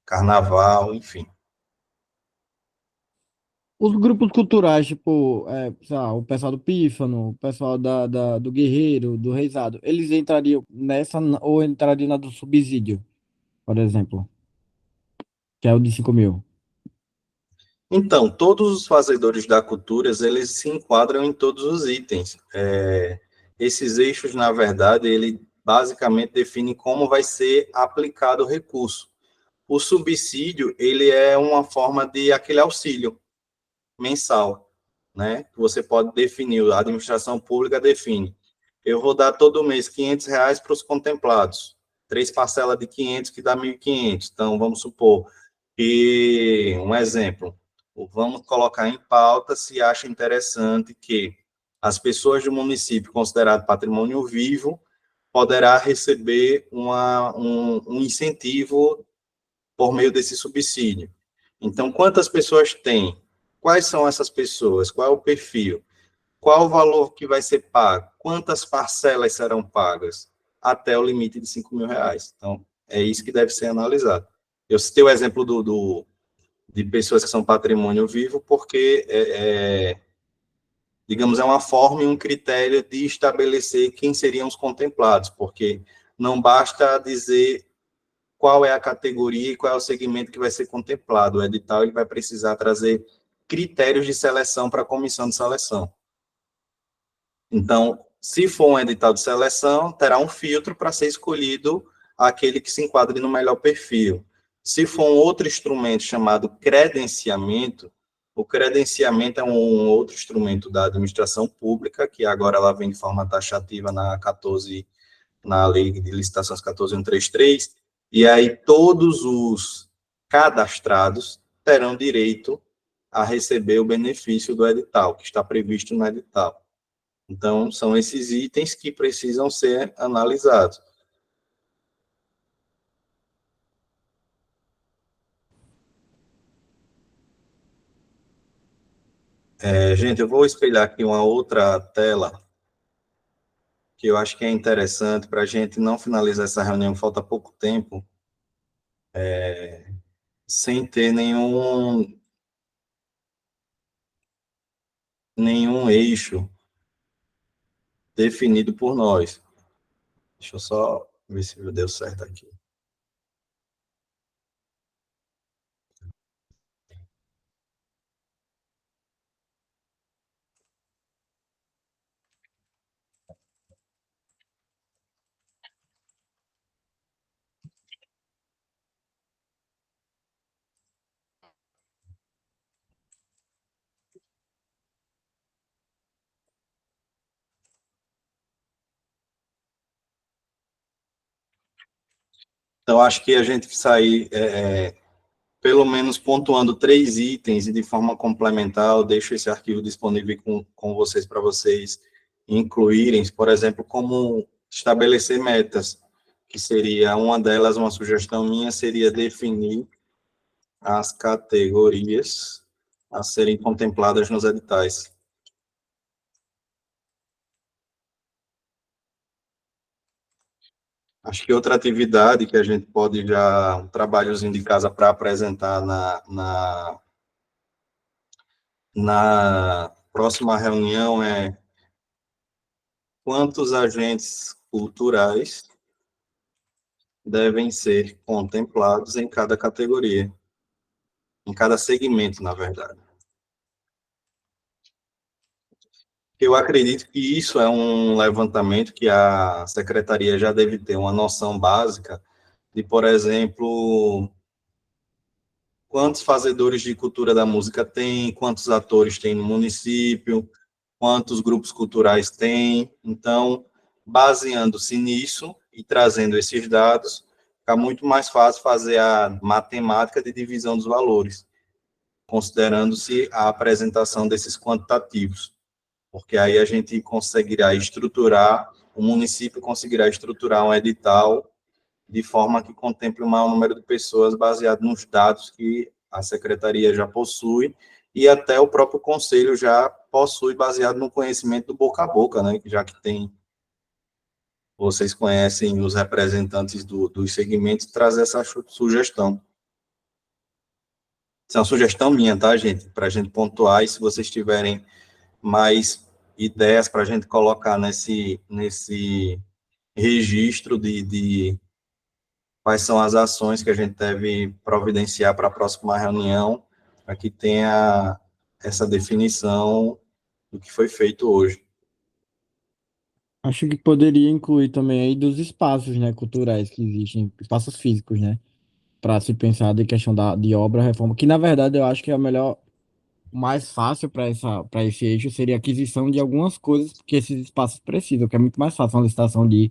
carnaval, enfim. Os grupos culturais, tipo, sei lá, o pessoal do Pífano, o pessoal do Guerreiro, do Reisado, eles entrariam nessa ou entrariam na do subsídio, por exemplo, que é o de 5.000? Então, todos os fazedores da cultura, eles se enquadram em todos os itens. Esses eixos, na verdade, ele basicamente define como vai ser aplicado o recurso. O subsídio, ele é uma forma de aquele auxílio mensal, né? Você pode definir, a administração pública define. Eu vou dar todo mês R$ 500 para os contemplados, 3 parcelas de 500 que dá 1.500. Então, vamos supor que, um exemplo, vamos colocar em pauta se acha interessante que as pessoas do município considerado patrimônio vivo poderá receber um incentivo por meio desse subsídio. Então, quantas pessoas tem? Quais são essas pessoas? Qual é o perfil? Qual o valor que vai ser pago? Quantas parcelas serão pagas? Até o limite de R$ 5.000. Então, é isso que deve ser analisado. Eu citei o exemplo de pessoas que são patrimônio vivo, porque, digamos, é uma forma e um critério de estabelecer quem seriam os contemplados, porque não basta dizer qual é a categoria e qual é o segmento que vai ser contemplado. O edital ele vai precisar trazer critérios de seleção para a comissão de seleção. Então, se for um edital de seleção, terá um filtro para ser escolhido aquele que se enquadre no melhor perfil. Se for um outro instrumento chamado credenciamento, o credenciamento é um outro instrumento da administração pública, que agora ela vem de forma taxativa na Lei de Licitações 14.133, e aí todos os cadastrados terão direito a receber o benefício do edital, que está previsto no edital. Então, são esses itens que precisam ser analisados. Gente, eu vou espelhar aqui uma outra tela, que eu acho que é interessante para a gente não finalizar essa reunião, falta pouco tempo, sem ter nenhum eixo definido por nós. Deixa eu só ver se deu certo aqui. Então, acho que a gente sair, pelo menos pontuando 3 itens e de forma complementar, eu deixo esse arquivo disponível com vocês para vocês incluírem, por exemplo, como estabelecer metas, que seria uma delas, uma sugestão minha, seria definir as categorias a serem contempladas nos editais. Acho que outra atividade que a gente pode já, um trabalhozinho de casa para apresentar na próxima reunião é quantos agentes culturais devem ser contemplados em cada categoria, em cada segmento, na verdade. Eu acredito que isso é um levantamento que a secretaria já deve ter uma noção básica de, por exemplo, quantos fazedores de cultura da música tem, quantos atores tem no município, quantos grupos culturais tem. Então, baseando-se nisso e trazendo esses dados, fica muito mais fácil fazer a matemática de divisão dos valores, considerando-se a apresentação desses quantitativos, porque aí a gente conseguirá estruturar o município conseguirá estruturar um edital de forma que contemple o maior número de pessoas baseado nos dados que a secretaria já possui e até o próprio conselho já possui baseado no conhecimento do boca a boca, né, já que tem, vocês conhecem os representantes dos segmentos, trazer essa sugestão. Isso é uma sugestão minha, tá, gente? Para a gente pontuar, e se vocês tiverem mais ideias para a gente colocar nesse registro de quais são as ações que a gente deve providenciar para a próxima reunião, para que tenha essa definição do que foi feito hoje. Acho que poderia incluir também aí dos espaços, né, culturais que existem, espaços físicos, né, para se pensar de questão de obra, reforma, que na verdade eu acho que é a melhor, mais fácil para esse eixo seria a aquisição de algumas coisas que esses espaços precisam, que é muito mais fácil uma licitação de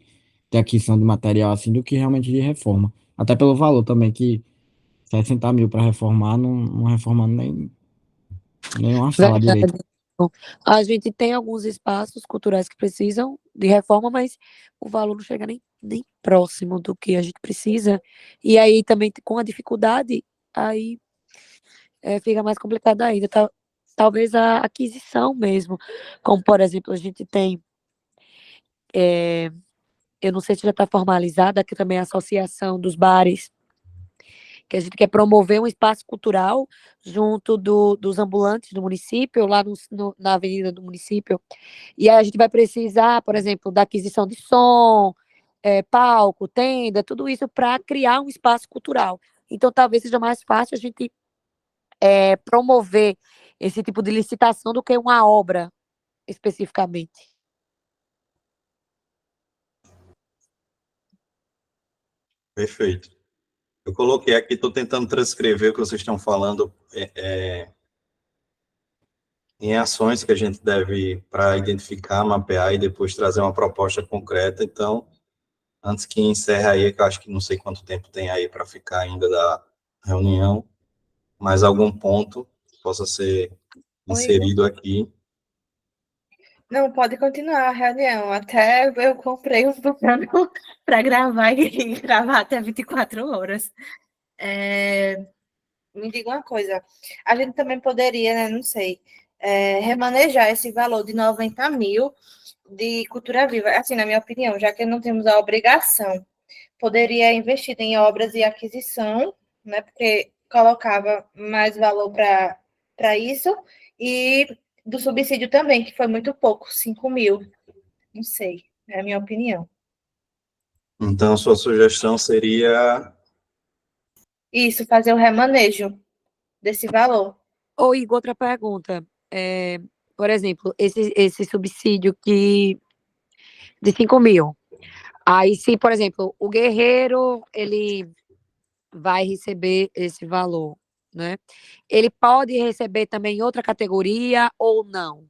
aquisição de material assim do que realmente de reforma. Até pelo valor também, que 60 mil para reformar, não reforma nem uma sala Verdade. direito. Bom, a gente tem alguns espaços culturais que precisam de reforma, mas o valor não chega nem próximo do que a gente precisa. E aí também com a dificuldade, aí fica mais complicado ainda. Talvez a aquisição mesmo, como por exemplo, a gente tem, eu não sei se já está formalizada, aqui também a Associação dos Bares, que a gente quer promover um espaço cultural junto dos ambulantes do município, lá na avenida do município. E aí a gente vai precisar, por exemplo, da aquisição de som, palco, tenda, tudo isso para criar um espaço cultural. Então, talvez seja mais fácil a gente promover esse tipo de licitação do que uma obra especificamente. Perfeito. Eu coloquei aqui, estou tentando transcrever o que vocês estão falando em ações que a gente deve, para identificar, mapear e depois trazer uma proposta concreta. Então, antes que encerre aí, que eu acho que não sei quanto tempo tem aí para ficar ainda da reunião, mais algum ponto que possa ser Oi, Igor. inserido aqui. Não, pode continuar a reunião. Até eu comprei um plano para gravar e gravar até 24 horas. Me diga uma coisa. A gente também poderia, né, não sei, remanejar esse valor de 90 mil de cultura viva. Assim, na minha opinião, já que não temos a obrigação, poderia investir em obras e aquisição, né, porque colocava mais valor para isso, e do subsídio também, que foi muito pouco, 5 mil. Não sei, é a minha opinião. Então, sua sugestão seria... Isso, fazer o remanejo desse valor. Ô, Igor, outra pergunta. Por exemplo, esse subsídio de 5 mil. Aí, se, por exemplo, o guerreiro, ele vai receber esse valor, né? Ele pode receber também outra categoria ou não?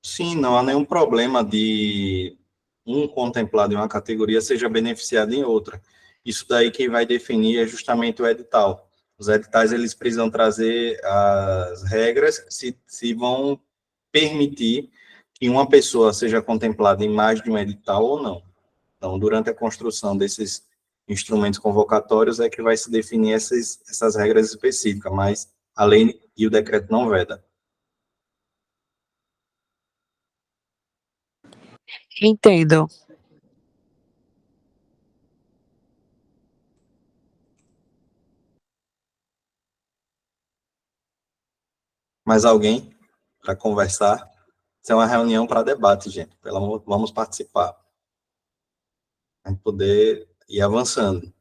Sim, não há nenhum problema de um contemplado em uma categoria seja beneficiado em outra. Isso daí quem vai definir é justamente o edital. Os editais, eles precisam trazer as regras se vão permitir que uma pessoa seja contemplada em mais de um edital ou não. Então, durante a construção desses instrumentos convocatórios é que vai se definir essas regras específicas, mas a lei e o decreto não veda. Entendo. Mais alguém para conversar? Isso é uma reunião para debate, gente. Pelo amor, vamos participar. A gente poder ir avançando.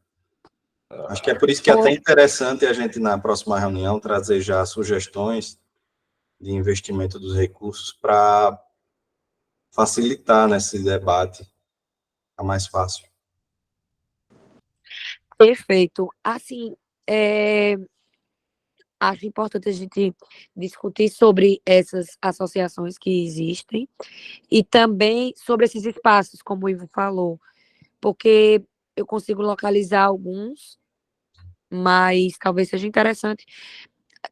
Acho que é por isso que é até interessante a gente, na próxima reunião, trazer já sugestões de investimento dos recursos para facilitar nesse debate. Fica mais fácil. Perfeito. Assim, acho importante a gente discutir sobre essas associações que existem e também sobre esses espaços, como o Ivo falou, porque eu consigo localizar alguns, mas talvez seja interessante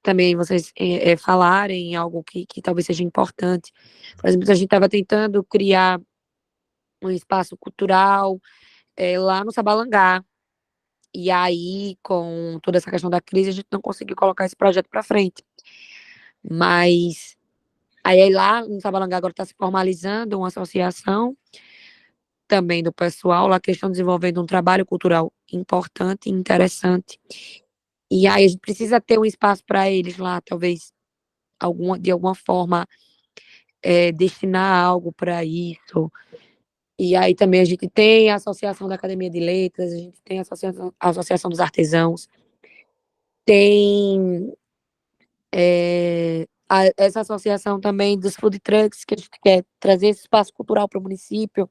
também vocês falarem algo que talvez seja importante. Por exemplo, a gente estava tentando criar um espaço cultural lá no Sabalangá, e aí, com toda essa questão da crise, a gente não conseguiu colocar esse projeto para frente. Mas aí lá no Sabalangá agora está se formalizando uma associação também do pessoal lá que estão desenvolvendo um trabalho cultural importante e interessante. E aí a gente precisa ter um espaço para eles lá, talvez de alguma forma destinar algo para isso. E aí também a gente tem a Associação da Academia de Letras, a gente tem a Associação dos Artesãos, tem essa associação também dos food trucks, que a gente quer trazer esse espaço cultural para o município.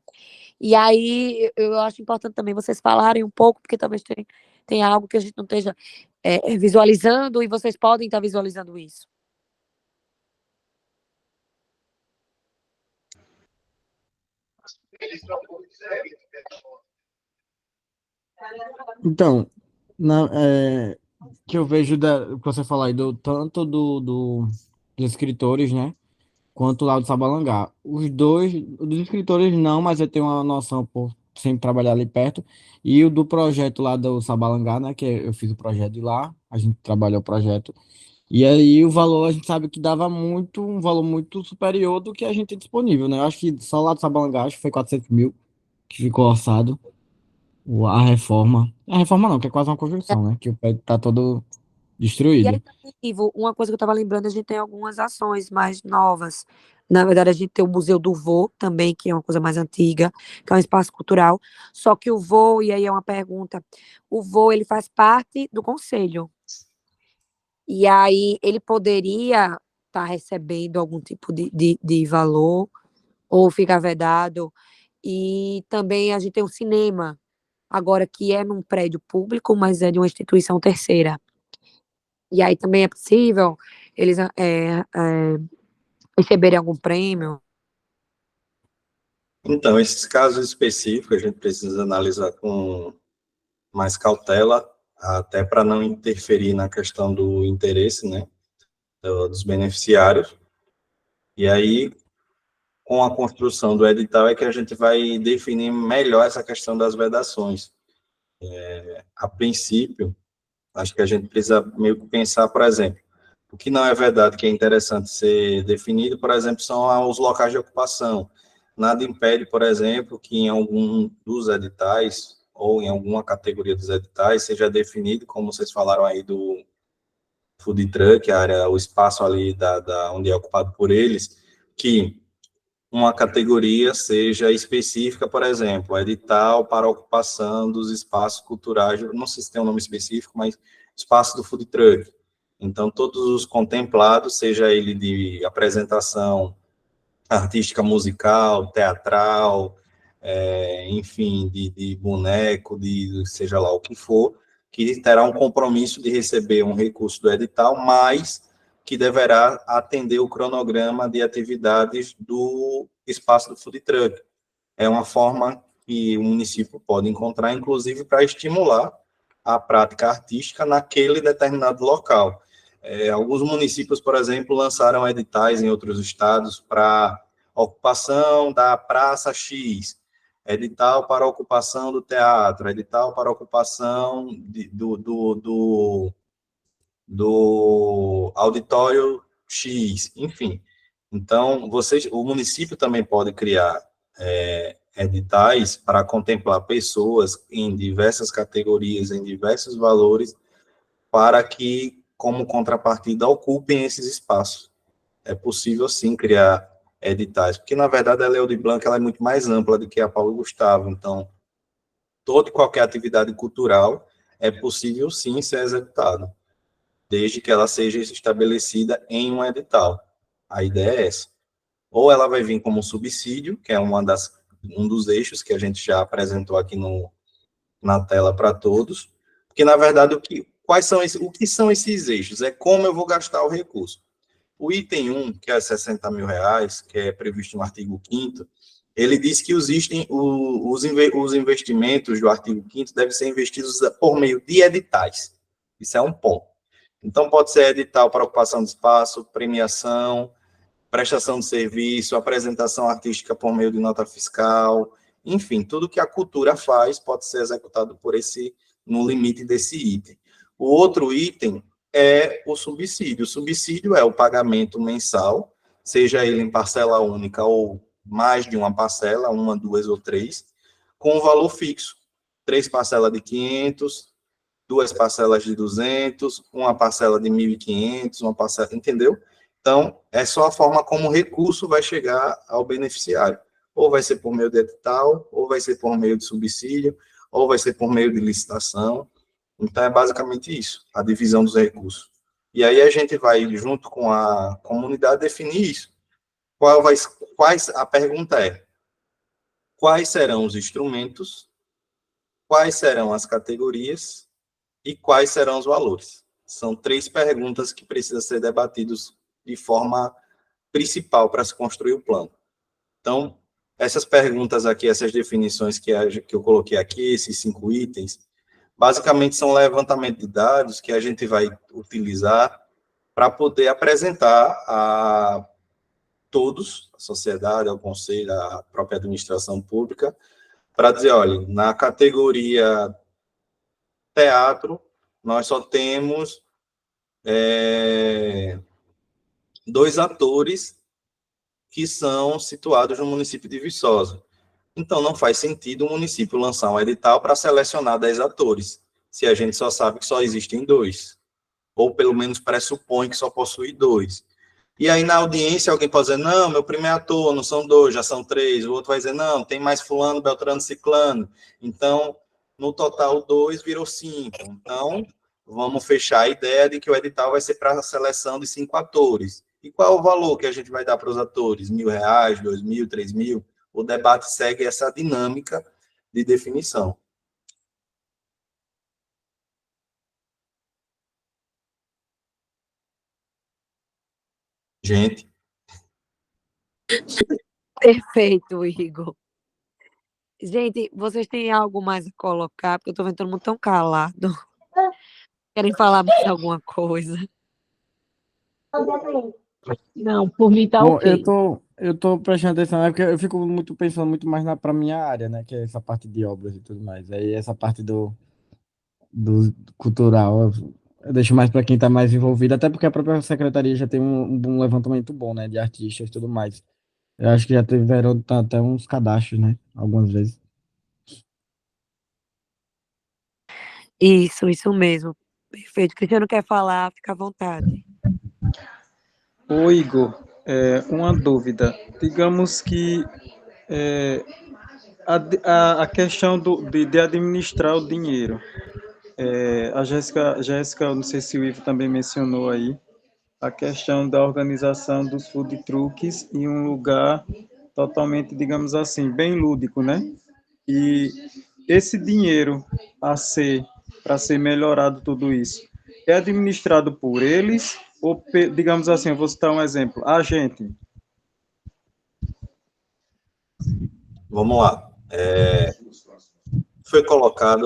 E aí eu acho importante também vocês falarem um pouco, porque talvez tenha algo que a gente não esteja visualizando, e vocês podem estar visualizando isso. Então, que eu vejo que você falou aí, tanto dos escritores, né? Quanto lá do Sabalangá. Os dois, o dos escritores não, mas eu tenho uma noção por sempre trabalhar ali perto. E o do projeto lá do Sabalangá, né? Que eu fiz o projeto de lá, a gente trabalhou o projeto. E aí o valor a gente sabe que dava um valor muito superior do que a gente tem disponível, né? Eu acho que só lá do Sabalangá, acho que foi 400 mil que ficou orçado. A reforma. A reforma não, que é quase uma construção, né? Que o prédio tá todo E aí, destruído. também, Ivo, uma coisa que eu estava lembrando, a gente tem algumas ações mais novas. Na verdade, a gente tem o Museu do Vô também, que é uma coisa mais antiga, que é um espaço cultural. Só que o Vô, e aí é uma pergunta, o Vô, ele faz parte do conselho. E aí ele poderia estar recebendo algum tipo de valor, ou ficar vedado. E também a gente tem um cinema, agora que é num prédio público, mas é de uma instituição terceira. E aí também é possível eles receberem algum prêmio. Então, esses casos específicos a gente precisa analisar com mais cautela, até para não interferir na questão do interesse, né, dos beneficiários. E aí, com a construção do edital, é que a gente vai definir melhor essa questão das vedações. A princípio, acho que a gente precisa meio que pensar, por exemplo, o que não é verdade, que é interessante ser definido, por exemplo, são os locais de ocupação. Nada impede, por exemplo, que em algum dos editais, ou em alguma categoria dos editais, seja definido, como vocês falaram aí do food truck, a área, o espaço ali onde é ocupado por eles, que uma categoria seja específica, por exemplo, edital para ocupação dos espaços culturais, não sei se tem um nome específico, mas espaço do food truck. Então, todos os contemplados, seja ele de apresentação artística, musical, teatral, enfim, de boneco, de seja lá o que for, que terá um compromisso de receber um recurso do edital, mas que deverá atender o cronograma de atividades do espaço do food truck. É uma forma que o município pode encontrar, inclusive, para estimular a prática artística naquele determinado local. Alguns municípios, por exemplo, lançaram editais em outros estados para ocupação da Praça X, edital para ocupação do teatro, edital para ocupação do auditório X, enfim. Então, o município também pode criar editais para contemplar pessoas em diversas categorias, em diversos valores, para que, como contrapartida, ocupem esses espaços. É possível, sim, criar editais, porque, na verdade, a Lei Aldir Blanc ela é muito mais ampla do que a Paulo Gustavo, então, toda e qualquer atividade cultural é possível, sim, ser executada, desde que ela seja estabelecida em um edital. A ideia é essa. Ou ela vai vir como subsídio, que é um dos eixos que a gente já apresentou aqui na tela para todos, porque, na verdade, o que são esses eixos? É como eu vou gastar o recurso. O item 1, que é 60 mil reais, que é previsto no artigo 5º, ele diz que os investimentos do artigo 5º devem ser investidos por meio de editais. Isso é um ponto. Então, pode ser edital para ocupação de espaço, premiação, prestação de serviço, apresentação artística por meio de nota fiscal, enfim, tudo que a cultura faz pode ser executado no limite desse item. O outro item é o subsídio. O subsídio é o pagamento mensal, seja ele em parcela única ou mais de uma parcela, uma, duas ou três, com um valor fixo. 3 parcelas de 500, 2 parcelas de 200, uma parcela de 1.500, uma parcela, entendeu? Então, é só a forma como o recurso vai chegar ao beneficiário. Ou vai ser por meio de edital, ou vai ser por meio de subsídio, ou vai ser por meio de licitação. Então, é basicamente isso, a divisão dos recursos. E aí a gente vai, junto com a comunidade, definir isso. A pergunta é, quais serão os instrumentos, quais serão as categorias e quais serão os valores? São 3 perguntas que precisam ser debatidas de forma principal para se construir o plano. Então, essas perguntas aqui, essas definições que eu coloquei aqui, esses 5 itens, basicamente são levantamento de dados que a gente vai utilizar para poder apresentar a todos, a sociedade, ao conselho, a própria administração pública, para dizer, olha, na categoria teatro, nós só temos 2 atores que são situados no município de Viçosa. Então, não faz sentido o município lançar um edital para selecionar 10 atores, se a gente só sabe que só existem 2, ou pelo menos pressupõe que só possui 2. E aí, na audiência, alguém pode dizer, não, meu primeiro ator, não são 2, já são 3. O outro vai dizer, não, tem mais fulano, beltrano, ciclano. Então, no total, 2 virou 5. Então, vamos fechar a ideia de que o edital vai ser para a seleção de 5 atores. E qual é o valor que a gente vai dar para os atores? R$ 1.000, 2.000, 3.000? O debate segue essa dinâmica de definição. Gente. Perfeito, Igor. Gente, vocês têm algo mais a colocar? Porque eu tô vendo todo mundo tão calado. Querem falar mais alguma coisa? Não, por mim tá Bom, ok. eu tô prestando atenção, porque eu fico muito pensando muito mais para minha área, né? Que é essa parte de obras e tudo mais. Aí essa parte do cultural, eu deixo mais para quem está mais envolvido, até porque a própria secretaria já tem um levantamento bom, né? De artistas e tudo mais. Eu acho que já tiveram até uns cadastros, né? Algumas vezes. Isso mesmo. Perfeito. Cristiano quer falar, fica à vontade. Ô Igor, uma dúvida. Digamos que a questão de administrar o dinheiro. A Jéssica, eu não sei se o Ivo também mencionou aí, a questão da organização dos food trucks em um lugar totalmente, digamos assim, bem lúdico, né? E esse dinheiro para ser melhorado tudo isso, é administrado por eles ou, digamos assim, eu vou citar um exemplo, a gente. Vamos lá.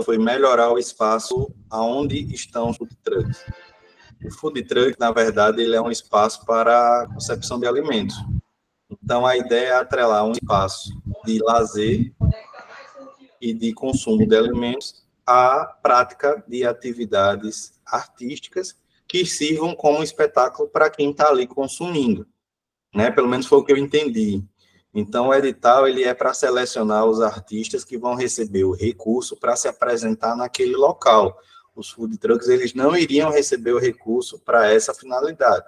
Foi melhorar o espaço aonde estão os food trucks. O food truck, na verdade, ele é um espaço para a concepção de alimentos. Então, a ideia é atrelar um espaço de lazer e de consumo de alimentos à prática de atividades artísticas que sirvam como espetáculo para quem está ali consumindo, né? Pelo menos foi o que eu entendi. Então, o edital ele é para selecionar os artistas que vão receber o recurso para se apresentar naquele local. Os food trucks eles não iriam receber o recurso para essa finalidade.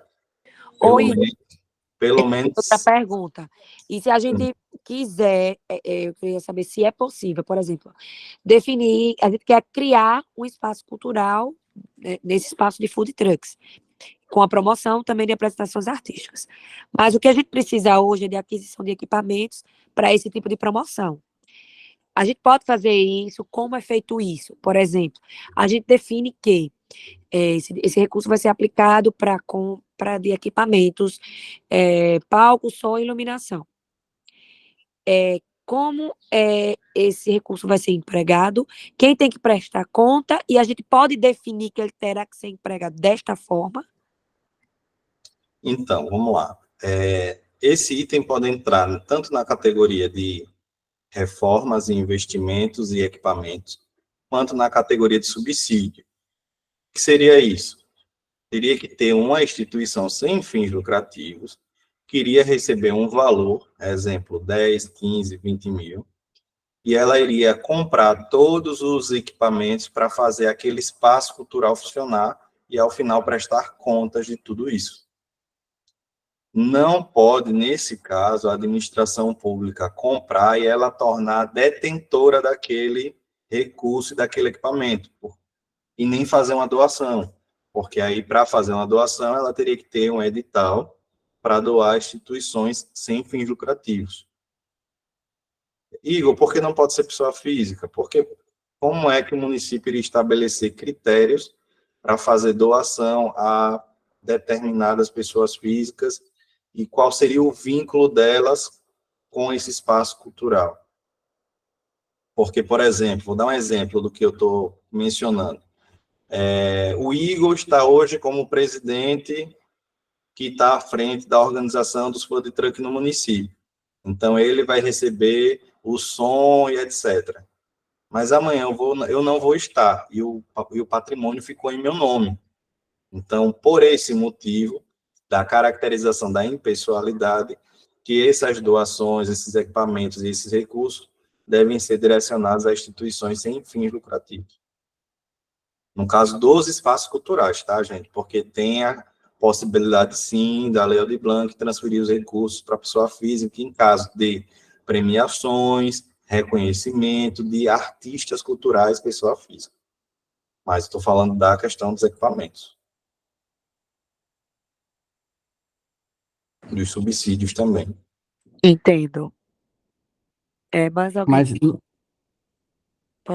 Pelo menos. Outra pergunta. E se a gente quiser, eu queria saber se é possível, por exemplo, definir, a gente quer criar um espaço cultural, né, nesse espaço de food trucks, com a promoção também de apresentações artísticas. Mas o que a gente precisa hoje é de aquisição de equipamentos para esse tipo de promoção. A gente pode fazer isso, como é feito isso? Por exemplo, a gente define que esse recurso vai ser aplicado para compra de equipamentos, palco, som e iluminação. como esse recurso vai ser empregado, quem tem que prestar conta, e a gente pode definir que ele terá que ser empregado desta forma? Então, vamos lá. Esse item pode entrar tanto na categoria de reformas e investimentos e equipamentos, quanto na categoria de subsídio. O que seria isso? Teria que ter uma instituição sem fins lucrativos, que iria receber um valor, exemplo, 10, 15, 20 mil, e ela iria comprar todos os equipamentos para fazer aquele espaço cultural funcionar e, ao final, prestar contas de tudo isso. Não pode, nesse caso, a administração pública comprar e ela tornar detentora daquele recurso e daquele equipamento, e nem fazer uma doação, porque aí, para fazer uma doação, ela teria que ter um edital para doar a instituições sem fins lucrativos. Igor, por que não pode ser pessoa física? Porque como é que o município iria estabelecer critérios para fazer doação a determinadas pessoas físicas e qual seria o vínculo delas com esse espaço cultural? Porque, por exemplo, vou dar um exemplo do que eu estou mencionando. O Igor está hoje como presidente que está à frente da organização dos food truck no município. Então, ele vai receber o som e etc. Mas amanhã eu não vou estar, e o patrimônio ficou em meu nome. Então, por esse motivo, da caracterização da impessoalidade, que essas doações, esses equipamentos e esses recursos devem ser direcionados a instituições sem fins lucrativos. No caso dos espaços culturais, tá, gente? Porque tem a possibilidade, sim, da Lei Aldir Blanc transferir os recursos para a pessoa física em caso de premiações, reconhecimento de artistas culturais, pessoa física. Mas estou falando da questão dos equipamentos. Dos subsídios também. Entendo. Mais alguém Mas pode falar?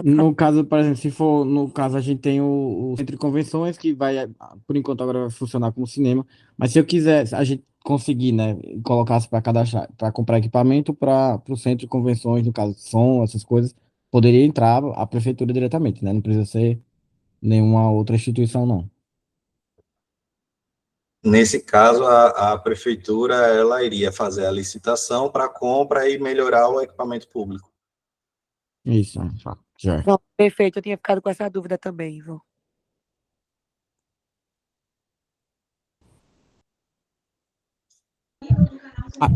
no caso, por exemplo, se for no caso, a gente tem o centro de convenções que vai, por enquanto, agora vai funcionar como cinema. Mas se eu quiser, a gente conseguir, né, colocasse para cadastrar, para comprar equipamento para o centro de convenções, no caso, som, essas coisas, poderia entrar a prefeitura diretamente, né? Não precisa ser nenhuma outra instituição, não. Nesse caso, a prefeitura ela iria fazer a licitação para compra e melhorar o equipamento público. Isso, já. Não, perfeito, eu tinha ficado com essa dúvida também, Ivo.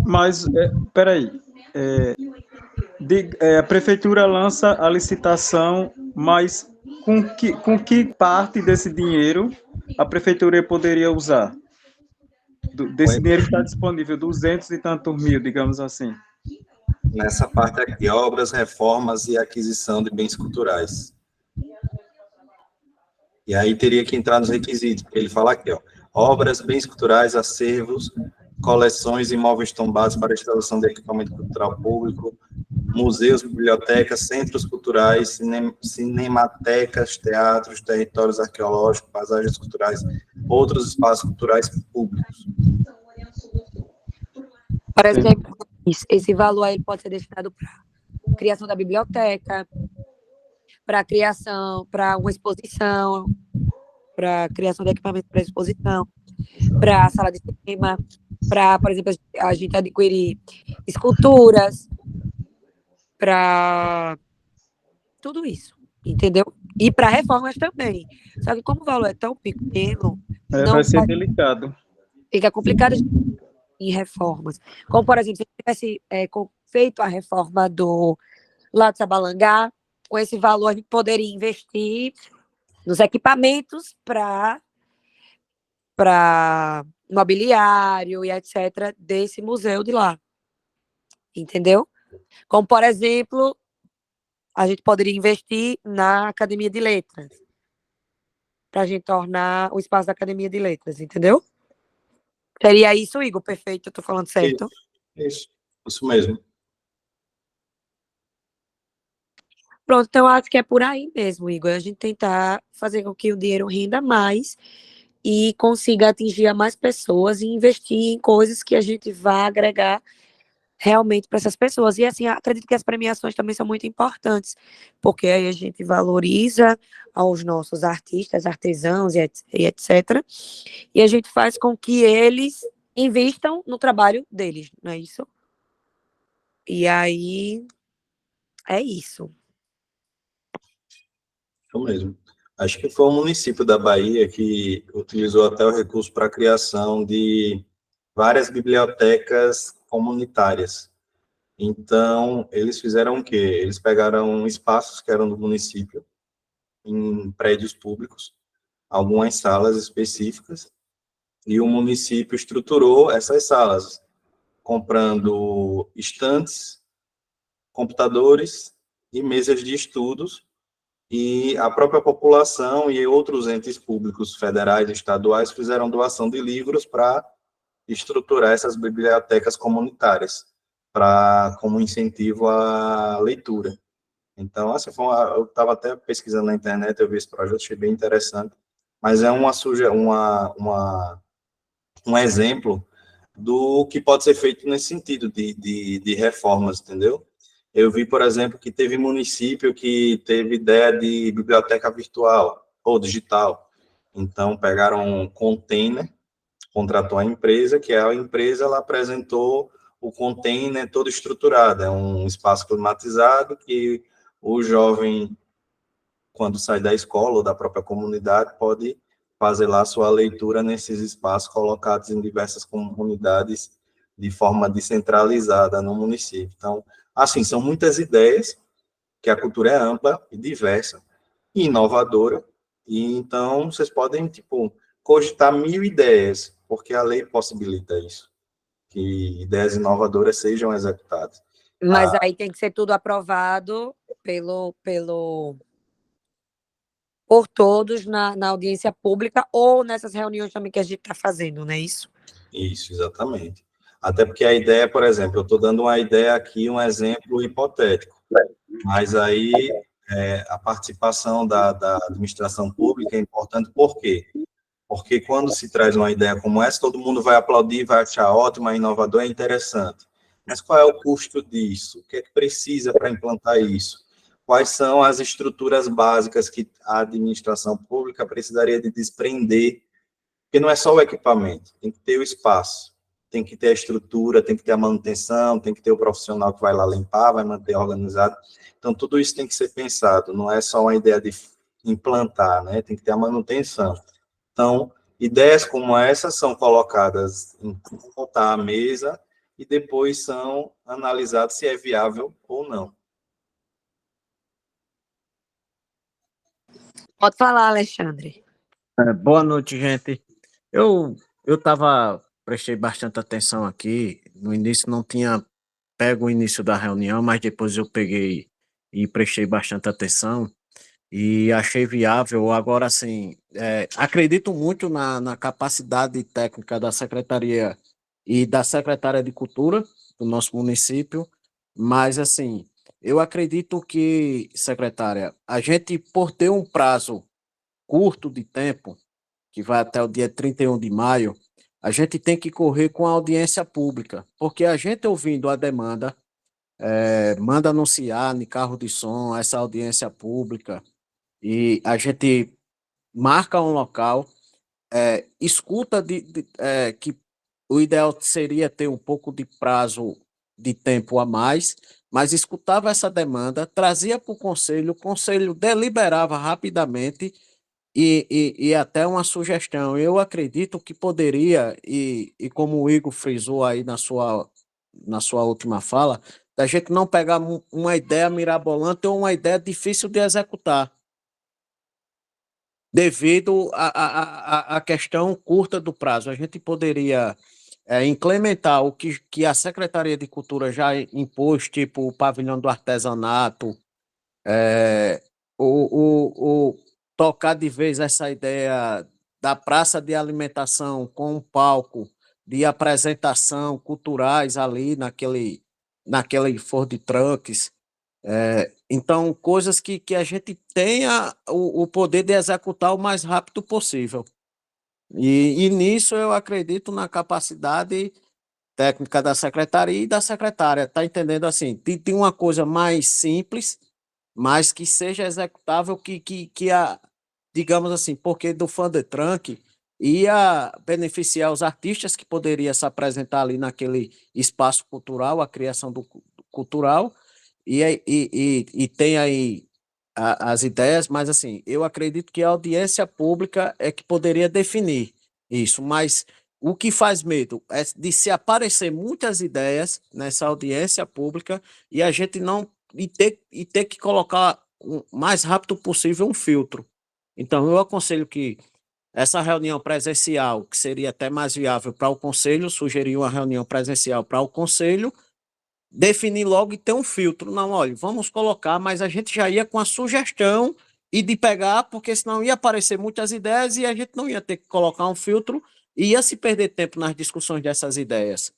Mas, peraí, a prefeitura lança a licitação, mas com que parte desse dinheiro a prefeitura poderia usar? Desse dinheiro que está disponível, 200 e tantos mil, digamos assim. Nessa parte aqui, obras, reformas e aquisição de bens culturais. E aí teria que entrar nos requisitos, porque ele fala aqui, ó, obras, bens culturais, acervos, coleções, imóveis tombados para instalação de equipamento cultural público, museus, bibliotecas, centros culturais, cinematecas, teatros, territórios arqueológicos, paisagens culturais, outros espaços culturais públicos. Por exemplo, esse valor aí pode ser destinado para criação da biblioteca, para criação, para uma exposição, para criação de equipamento para exposição, para sala de cinema, para, por exemplo, a gente adquirir esculturas, para tudo isso, entendeu? E para reformas também. Só que como o valor é tão pequeno, não vai ser delicado. Fica complicado em reformas. Como, por exemplo, se tivesse feito a reforma do Lago Sabalangá, com esse valor a gente poderia investir nos equipamentos para mobiliário e etc. desse museu de lá. Entendeu? Como, por exemplo, a gente poderia investir na Academia de Letras, para a gente tornar o espaço da Academia de Letras, entendeu? Seria isso, Igor? Perfeito, eu estou falando certo? Isso mesmo. Pronto, então eu acho que é por aí mesmo, Igor. A gente tentar fazer com que o dinheiro renda mais e consiga atingir a mais pessoas e investir em coisas que a gente vá agregar realmente para essas pessoas. E assim, acredito que as premiações também são muito importantes, porque aí a gente valoriza aos nossos artistas, artesãos e etc. E a gente faz com que eles invistam no trabalho deles, não é isso? E aí é isso. Isso mesmo. Acho que foi o município da Bahia que utilizou até o recurso para a criação de várias bibliotecas comunitárias. Então, eles fizeram o quê? Eles pegaram espaços que eram do município, em prédios públicos, algumas salas específicas, e o município estruturou essas salas, comprando estantes, computadores e mesas de estudos, e a própria população e outros entes públicos federais e estaduais fizeram doação de livros para estruturar essas bibliotecas comunitárias, como incentivo à leitura. Então, assim, eu estava até pesquisando na internet, eu vi esse projeto, achei bem interessante, mas é um exemplo do que pode ser feito nesse sentido de reformas, entendeu? Eu vi, por exemplo, que teve município que teve ideia de biblioteca virtual ou digital. Então, pegaram um container, contratou a empresa, que a empresa ela apresentou o container todo estruturado, é um espaço climatizado que o jovem, quando sai da escola ou da própria comunidade, pode fazer lá sua leitura nesses espaços colocados em diversas comunidades de forma descentralizada no município. Então, assim, são muitas ideias, que a cultura é ampla e diversa e inovadora, e então vocês podem, tipo, cogitar 1000 ideias, porque a lei possibilita isso, que ideias inovadoras sejam executadas. Mas aí tem que ser tudo aprovado por todos na audiência pública ou nessas reuniões também que a gente está fazendo, não é isso? Isso, exatamente. Até porque a ideia, por exemplo, eu estou dando uma ideia aqui, um exemplo hipotético, mas aí a participação da administração pública é importante, por quê? Porque quando se traz uma ideia como essa, todo mundo vai aplaudir, vai achar ótima, inovador, é interessante. Mas qual é o custo disso? O que é que precisa para implantar isso? Quais são as estruturas básicas que a administração pública precisaria de desprender? Porque não é só o equipamento, tem que ter o espaço, tem que ter a estrutura, tem que ter a manutenção, tem que ter o profissional que vai lá limpar, vai manter organizado. Então, tudo isso tem que ser pensado, não é só uma ideia de implantar, né? Tem que ter a manutenção. Então, ideias como essa são colocadas em botar à mesa e depois são analisadas se é viável ou não. Pode falar, Alexandre. Boa noite, gente. Prestei bastante atenção aqui. No início não tinha pego o início da reunião, mas depois eu peguei e prestei bastante atenção e achei viável. Agora, assim, acredito muito na capacidade técnica da Secretaria e da Secretária de Cultura do nosso município, mas, assim, eu acredito que, secretária, a gente, por ter um prazo curto de tempo, que vai até o dia 31 de maio, a gente tem que correr com a audiência pública, porque a gente ouvindo a demanda, manda anunciar em carro de som essa audiência pública, e a gente marca um local, escuta que o ideal seria ter um pouco de prazo de tempo a mais, mas escutava essa demanda, trazia para o conselho deliberava rapidamente e até uma sugestão. Eu acredito que poderia, e como o Igor frisou aí na sua última fala, da gente não pegar uma ideia mirabolante ou uma ideia difícil de executar, devido à questão curta do prazo. A gente poderia implementar o que a Secretaria de Cultura já impôs, tipo o pavilhão do artesanato, é, o tocar de vez essa ideia da praça de alimentação com um palco de apresentação culturais ali naquele food trucks. Então, coisas que a gente tenha o poder de executar o mais rápido possível. E nisso eu acredito na capacidade técnica da secretaria e da secretária, tá entendendo assim? Tem uma coisa mais simples, mas que seja executável, digamos assim, porque do Fundetrank ia beneficiar os artistas que poderiam se apresentar ali naquele espaço cultural, a criação do cultural, e tem aí as ideias, mas assim, eu acredito que a audiência pública é que poderia definir isso, mas o que faz medo é de se aparecer muitas ideias nessa audiência pública e a gente não ter que colocar o mais rápido possível um filtro. Então, eu aconselho que essa reunião presencial, que seria até mais viável para o conselho, sugerir uma reunião presencial para o conselho, definir logo e ter um filtro. Não, olha, vamos colocar, mas a gente já ia com a sugestão e de pegar, porque senão ia aparecer muitas ideias e a gente não ia ter que colocar um filtro e ia se perder tempo nas discussões dessas ideias.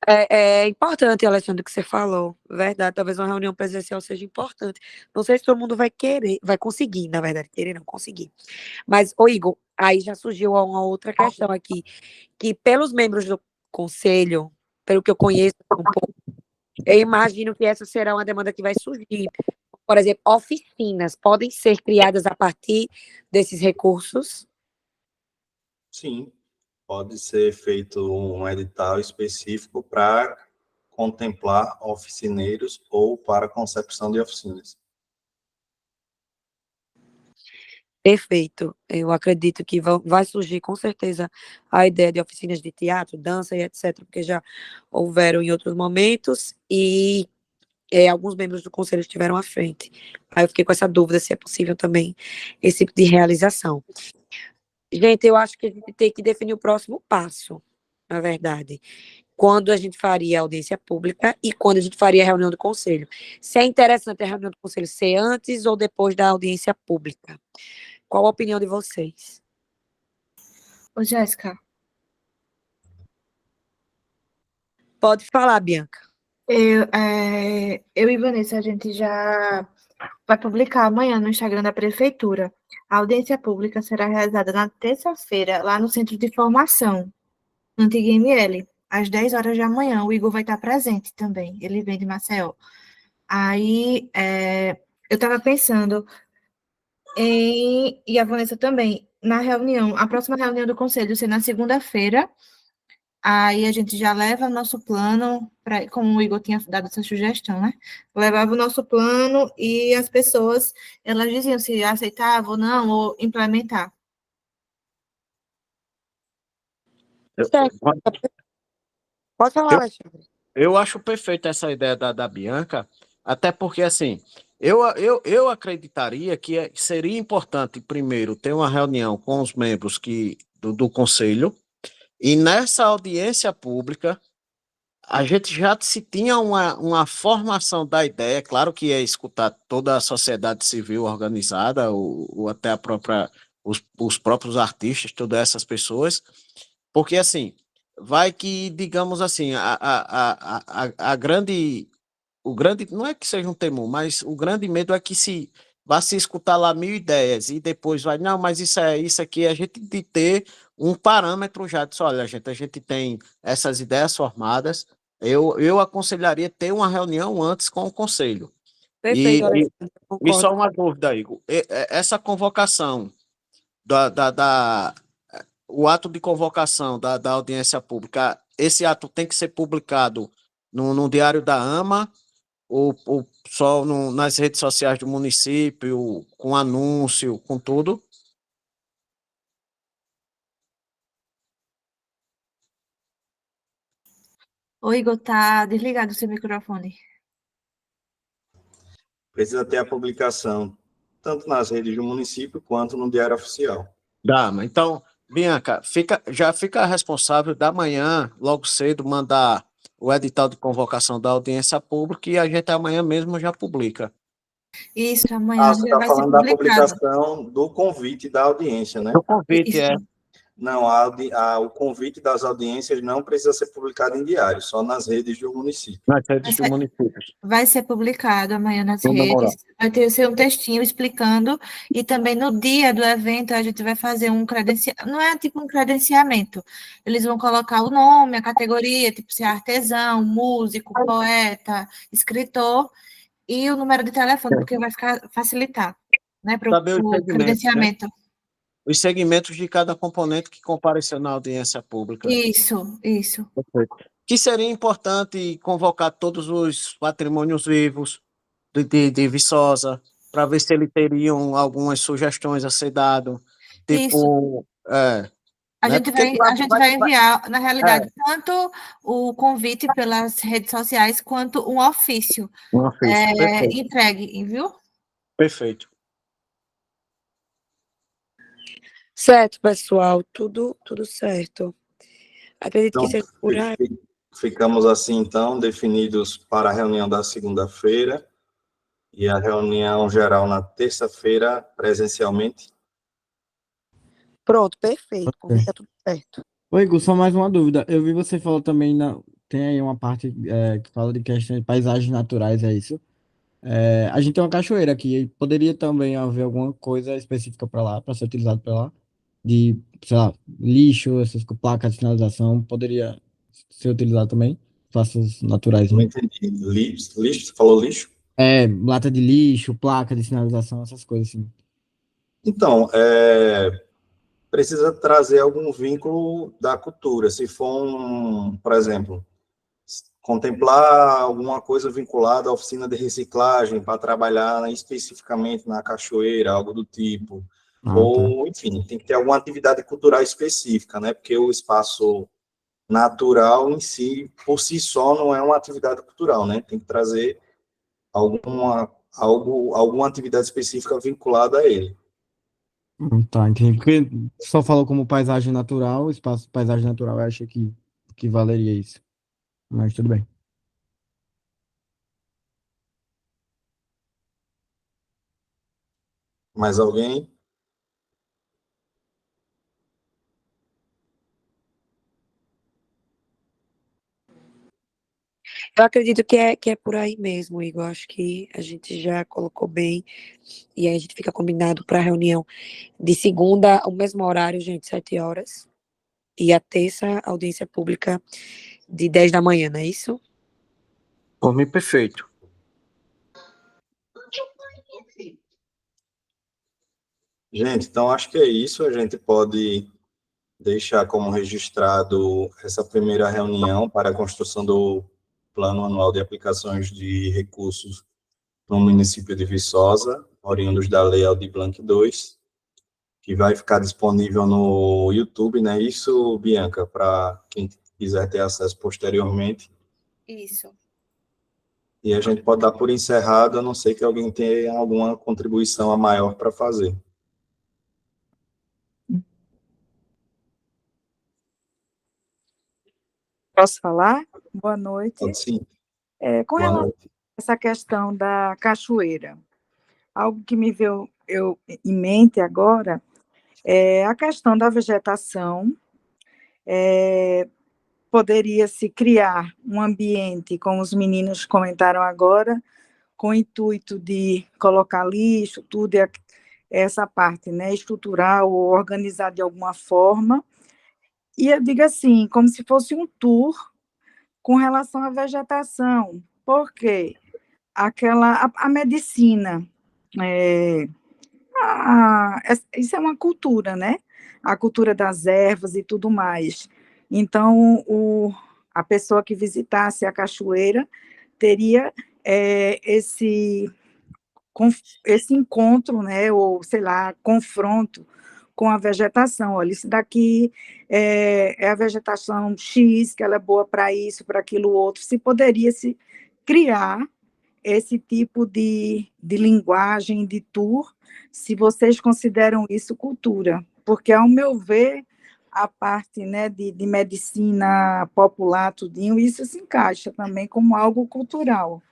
É importante, Alexandre, o que você falou. Verdade, talvez uma reunião presencial seja importante. Não sei se todo mundo vai querer, vai conseguir, na verdade, querer não conseguir. Mas, ô Igor, aí já surgiu uma outra questão aqui, que pelos membros do conselho, pelo que eu conheço um pouco, eu imagino que essa será uma demanda que vai surgir. Por exemplo, oficinas podem ser criadas a partir desses recursos? Sim, pode ser feito um edital específico para contemplar oficineiros ou para concepção de oficinas. Perfeito. Eu acredito que vai surgir com certeza a ideia de oficinas de teatro, dança e etc., porque já houveram em outros momentos e alguns membros do conselho estiveram à frente. Aí eu fiquei com essa dúvida se é possível também esse tipo de realização. Gente, eu acho que a gente tem que definir o próximo passo, na verdade. Quando a gente faria a audiência pública e quando a gente faria a reunião do conselho. Se é interessante a reunião do conselho ser antes ou depois da audiência pública. Qual a opinião de vocês? Ô, Jéssica, Pode falar, Bianca. eu e Vanessa, a gente já vai publicar amanhã no Instagram da Prefeitura. A audiência pública será realizada na terça-feira, lá no Centro de Formação, no Antiga ML, às 10 horas da manhã. O Igor vai estar presente também, ele vem de Maceió. Aí, eu estava pensando e a Vanessa também, na reunião, a próxima reunião do conselho ser na segunda-feira. Aí a gente já leva nosso plano, como o Igor tinha dado essa sugestão, né? Levava o nosso plano e as pessoas, elas diziam se aceitavam ou não, ou implementar. Certo. Pode falar, Alexandre. Eu acho perfeita essa ideia da Bianca, até porque, assim, eu acreditaria que seria importante, primeiro, ter uma reunião com os membros do conselho, e nessa audiência pública, a gente já se tinha uma formação da ideia, claro que é escutar toda a sociedade civil organizada, ou até os próprios artistas, todas essas pessoas, porque, assim, vai que, digamos assim, o grande, não é que seja um temor, mas o grande medo é que vá se escutar lá 1.000 ideias e depois vai, não, mas isso aqui, a gente de ter um parâmetro já, disso, olha, a gente tem essas ideias formadas, eu aconselharia ter uma reunião antes com o conselho. Perfeito, Alexandre. E só Concordo. uma dúvida, Igor, essa convocação o ato de convocação da audiência pública, esse ato tem que ser publicado no Diário da AMA ou só nas redes sociais do município, com anúncio, com tudo? Ô, Igor, tá desligado o seu microfone. Precisa ter a publicação tanto nas redes do município quanto no Diário Oficial. Dá, mas então, Bianca, já fica responsável da manhã, logo cedo, mandar o edital de convocação da audiência pública e a gente amanhã mesmo já publica. Isso, amanhã Você já está vai ser falando da publicado. publicação do convite da audiência, né? O convite Isso. Não, o convite das audiências não precisa ser publicado em diário, só nas redes do município. Nas Vai redes dos ser, municípios. vai ser publicado amanhã nas No memorial. redes, vai ter ser um textinho explicando, e também no dia do evento a gente vai fazer um credenciamento, não é tipo um credenciamento, eles vão colocar o nome, a categoria, tipo se é artesão, músico, poeta, escritor, e o número de telefone, porque vai facilitar, né, para Saber os o segmentos, né? credenciamento. Os segmentos de cada componente que compareceu na audiência pública. Isso. Perfeito. Que seria importante convocar todos os patrimônios vivos de Viçosa, para ver se eles teriam algumas sugestões a ser dado, Isso. tipo, A né? gente Porque vai enviar, na realidade, é, tanto o convite pelas redes sociais, quanto um ofício uma ficha. Perfeito. entregue, viu? Perfeito. Certo, pessoal, tudo certo. Acredito que Então, seja por aí. ficamos assim, então, definidos para a reunião da segunda-feira e a reunião geral na terça-feira, presencialmente. Pronto, perfeito. Por mim tá tudo certo. Oi, Igor, só mais uma dúvida. Eu vi você falou também, tem aí uma parte que fala de questões de paisagens naturais, é isso? A gente tem uma cachoeira aqui, e poderia também haver alguma coisa específica para lá, para ser utilizado para lá, de, sei lá, lixo, essas placas de sinalização, poderia ser utilizado também, espaços naturais, Não né? entendi. Lixo? Você falou lixo? Lata de lixo, placa de sinalização, essas coisas assim. Então, precisa trazer algum vínculo da cultura. Se for por exemplo, contemplar alguma coisa vinculada à oficina de reciclagem para trabalhar especificamente na cachoeira, algo do tipo. Ah, tá. Ou, enfim, tem que ter alguma atividade cultural específica, né? Porque o espaço natural em si, por si só, não é uma atividade cultural, né? Tem que trazer alguma atividade específica vinculada a ele. Tá, entendi. Porque só falou como paisagem natural, espaço paisagem natural, eu acho que valeria isso. Mas tudo bem. Mais alguém? Eu acredito que é por aí mesmo, Igor. Acho que a gente já colocou bem. E aí a gente fica combinado para a reunião de segunda, ao mesmo horário, gente, 7 horas. E a terça, audiência pública de 10 da manhã, não é isso? Por mim, perfeito. Gente, então acho que é isso. A gente pode deixar como registrado essa primeira reunião para a construção do Plano Anual de Aplicações de Recursos no município de Viçosa, oriundos da Lei Aldir Blanc II, que vai ficar disponível no YouTube, né? Isso, Bianca, para quem quiser ter acesso posteriormente. Isso. E a gente pode dar por encerrado, a não ser que alguém tenha alguma contribuição a maior para fazer. Posso falar? Boa noite. Pode sim. Com Boa relação noite. a essa questão da cachoeira, algo que me veio em mente agora é a questão da vegetação. Poderia se criar um ambiente, como os meninos comentaram agora, com o intuito de colocar lixo, tudo essa parte, né, estrutural ou organizar de alguma forma. E eu digo assim, como se fosse um tour com relação à vegetação. Por quê? A medicina, isso é uma cultura, né? A cultura das ervas e tudo mais. Então, a pessoa que visitasse a cachoeira teria esse encontro, né? Ou, sei lá, confronto com a vegetação. Olha, isso daqui é a vegetação X, que ela é boa para isso, para aquilo outro. Se poderia se criar esse tipo de linguagem, de tour, se vocês consideram isso cultura. Porque, ao meu ver, a parte, né, de medicina popular, tudinho, isso se encaixa também como algo cultural.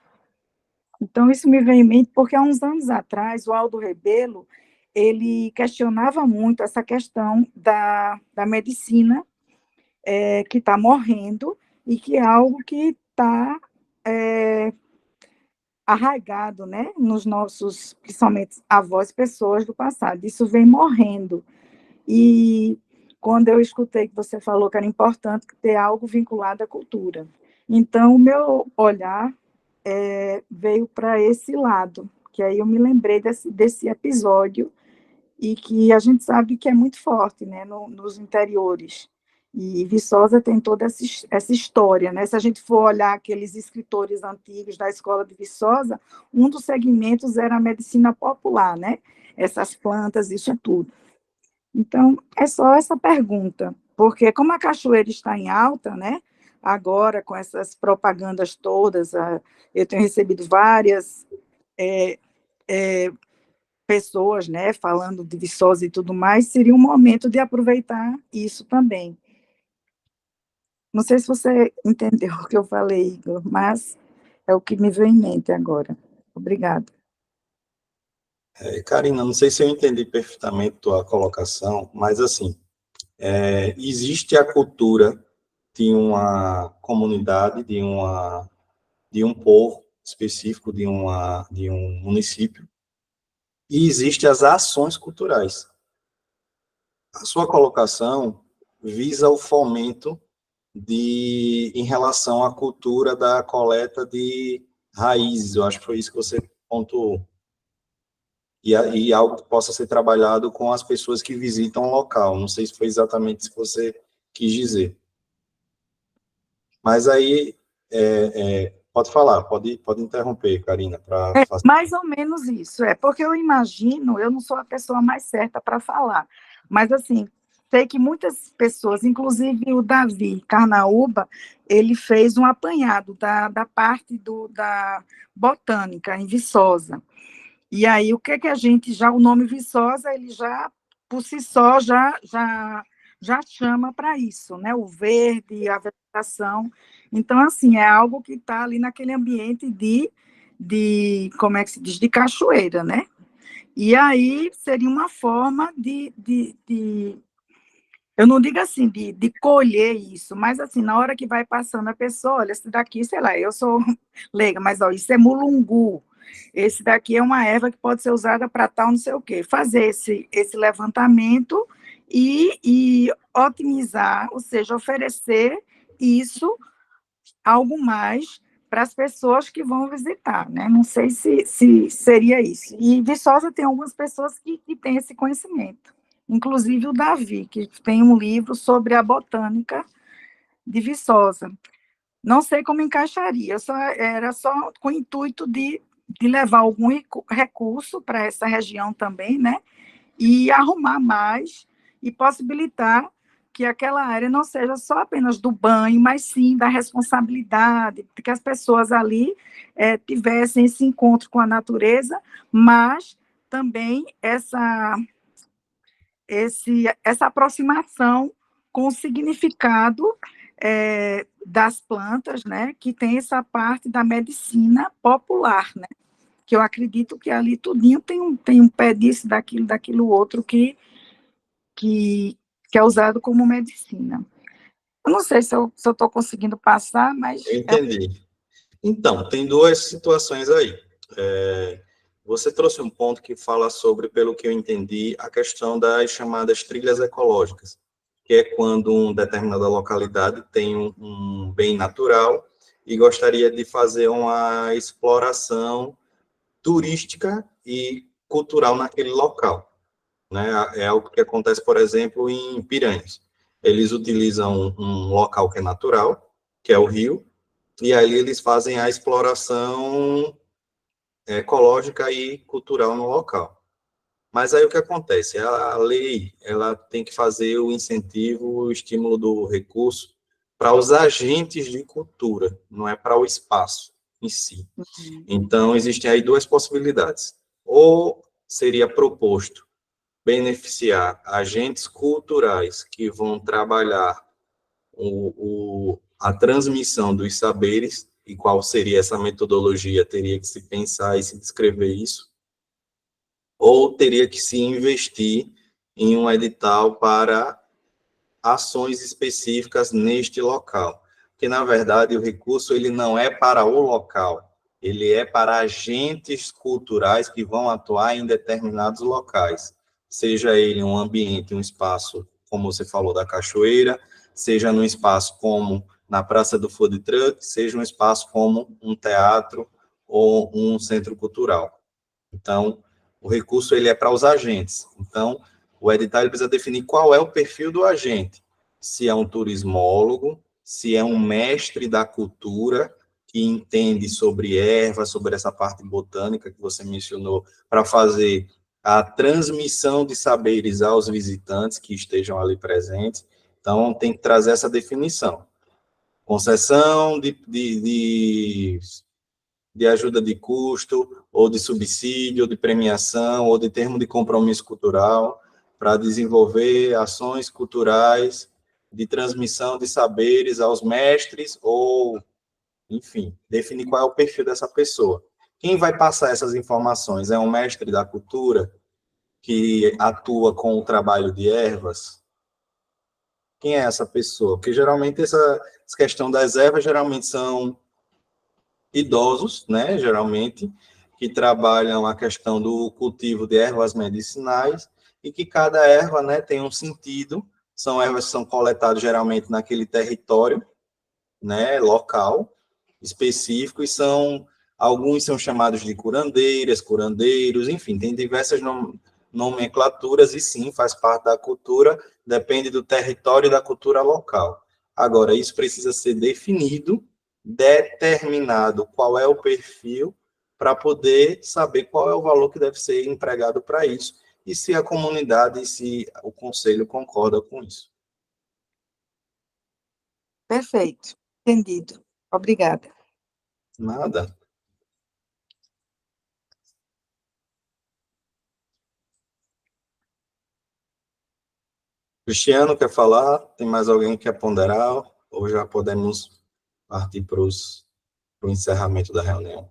Então, isso me vem em mente porque, há uns anos atrás, o Aldo Rebelo, ele questionava muito essa questão da medicina que está morrendo e que é algo que está arraigado, né, nos nossos, principalmente avós, pessoas do passado. Isso vem morrendo. E quando eu escutei que você falou que era importante ter algo vinculado à cultura. Então, o meu olhar veio para esse lado, que aí eu me lembrei desse episódio, e que a gente sabe que é muito forte, né, nos interiores. E Viçosa tem toda essa história, né? Se a gente for olhar aqueles escritores antigos da escola de Viçosa, um dos segmentos era a medicina popular, né? Essas plantas, isso tudo. Então, é só essa pergunta, porque como a cachoeira está em alta, né? Agora, com essas propagandas todas, eu tenho recebido várias pessoas, né, falando de Viçosa e tudo mais, seria um momento de aproveitar isso também. Não sei se você entendeu o que eu falei, Igor, mas é o que me veio em mente agora. Obrigada. Karina, não sei se eu entendi perfeitamente tua colocação, mas assim, existe a cultura de uma comunidade, de um povo específico, de um município, e existem as ações culturais. A sua colocação visa o fomento em relação à cultura da coleta de raízes, eu acho que foi isso que você pontuou. E algo que possa ser trabalhado com as pessoas que visitam o local. Não sei se foi exatamente isso que você quis dizer. Mas aí, pode falar, pode interromper, Karina, para Mais ou menos isso, porque eu imagino, eu não sou a pessoa mais certa para falar, mas assim, sei que muitas pessoas, inclusive o Davi Carnaúba, ele fez um apanhado da parte da botânica em Viçosa. E aí, o que a gente já, o nome Viçosa, ele já, por si só, já chama para isso, né? O verde, a vegetação. Então, assim, é algo que está ali naquele ambiente como é que se diz, de cachoeira, né? E aí seria uma forma eu não digo assim, de colher isso, mas assim, na hora que vai passando a pessoa, olha, esse daqui, sei lá, eu sou leiga, mas ó, isso é mulungu, esse daqui é uma erva que pode ser usada para tal, não sei o quê. Fazer esse levantamento e otimizar, ou seja, oferecer isso, algo mais, para as pessoas que vão visitar, né? Não sei se seria isso. E Viçosa tem algumas pessoas que têm esse conhecimento, inclusive o Davi, que tem um livro sobre a botânica de Viçosa. Não sei como encaixaria, era só com o intuito de levar algum recurso para essa região também, né? E arrumar mais e possibilitar que aquela área não seja só apenas do banho, mas sim da responsabilidade, que as pessoas ali tivessem esse encontro com a natureza, mas também essa aproximação com o significado das plantas, né, que tem essa parte da medicina popular, né, que eu acredito que ali tudinho tem um pé disso, daquilo outro que é usado como medicina. Eu não sei se eu estou conseguindo passar, mas... Eu entendi. Então, tem duas situações aí. Você trouxe um ponto que fala sobre, pelo que eu entendi, a questão das chamadas trilhas ecológicas, que é quando uma determinada localidade tem um bem natural e gostaria de fazer uma exploração turística e cultural naquele local, né? É algo que acontece, por exemplo, em Piranhas. Eles utilizam um local que é natural, que é o rio, e aí eles fazem a exploração ecológica e cultural no local. Mas aí o que acontece? A lei, ela tem que fazer o incentivo, o estímulo do recurso para os agentes de cultura, não é para o espaço em si. Então, existem aí duas possibilidades. Ou seria proposto beneficiar agentes culturais que vão trabalhar a transmissão dos saberes, e qual seria essa metodologia, teria que se pensar e se descrever isso, ou teria que se investir em um edital para ações específicas neste local. Porque, na verdade, o recurso ele não é para o local, ele é para agentes culturais que vão atuar em determinados locais, seja ele um ambiente, um espaço, como você falou, da cachoeira, seja num espaço como na Praça do Food Truck, seja um espaço como um teatro ou um centro cultural. Então, o recurso ele é para os agentes. Então, o edital ele precisa definir qual é o perfil do agente. Se é um turismólogo, se é um mestre da cultura, que entende sobre ervas, sobre essa parte botânica que você mencionou, para fazer a transmissão de saberes aos visitantes que estejam ali presentes. Então, tem que trazer essa definição. Concessão de ajuda de custo, ou de subsídio, ou de premiação, ou de termo de compromisso cultural, para desenvolver ações culturais de transmissão de saberes aos mestres, ou, enfim, definir qual é o perfil dessa pessoa. Quem vai passar essas informações? É um mestre da cultura que atua com o trabalho de ervas? Quem é essa pessoa? Porque geralmente essa questão das ervas geralmente são idosos, né, geralmente, que trabalham a questão do cultivo de ervas medicinais e que cada erva, né, tem um sentido. São ervas que são coletadas geralmente naquele território, né, local, específico, e alguns são chamados de curandeiras, curandeiros, enfim, tem diversas nomenclaturas e sim, faz parte da cultura, depende do território e da cultura local. Agora, isso precisa ser definido, determinado qual é o perfil, para poder saber qual é o valor que deve ser empregado para isso, e se a comunidade e se o conselho concorda com isso. Perfeito, entendido. Obrigada. Nada. Cristiano, quer falar? Tem mais alguém que quer ponderar? Ou já podemos partir para o encerramento da reunião?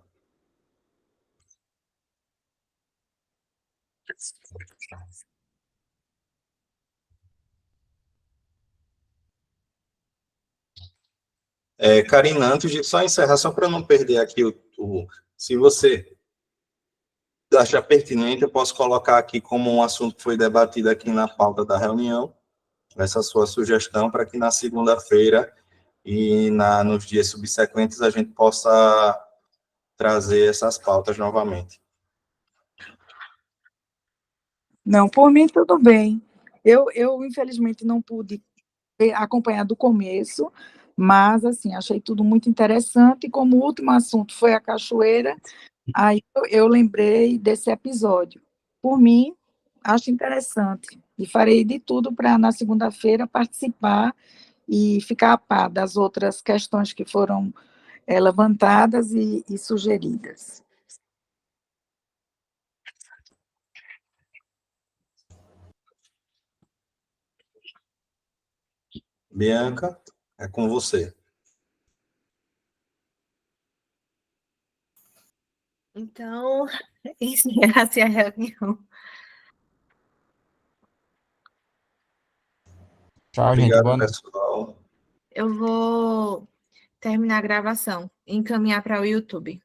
Karina, antes de só encerrar, só para não perder aqui se você achar pertinente, eu posso colocar aqui como um assunto que foi debatido aqui na pauta da reunião, essa sua sugestão, para que na segunda-feira e nos dias subsequentes a gente possa trazer essas pautas novamente. Não, por mim tudo bem. Eu infelizmente não pude acompanhar do começo, mas assim, achei tudo muito interessante, e como o último assunto foi a cachoeira, aí eu lembrei desse episódio. Por mim, acho interessante, e farei de tudo para na segunda-feira participar e ficar a par das outras questões que foram levantadas e sugeridas. Bianca, é com você. Então, encerra-se a reunião. Tchau, gente. Obrigado, Boa noite. pessoal. Eu vou terminar a gravação e encaminhar para o YouTube.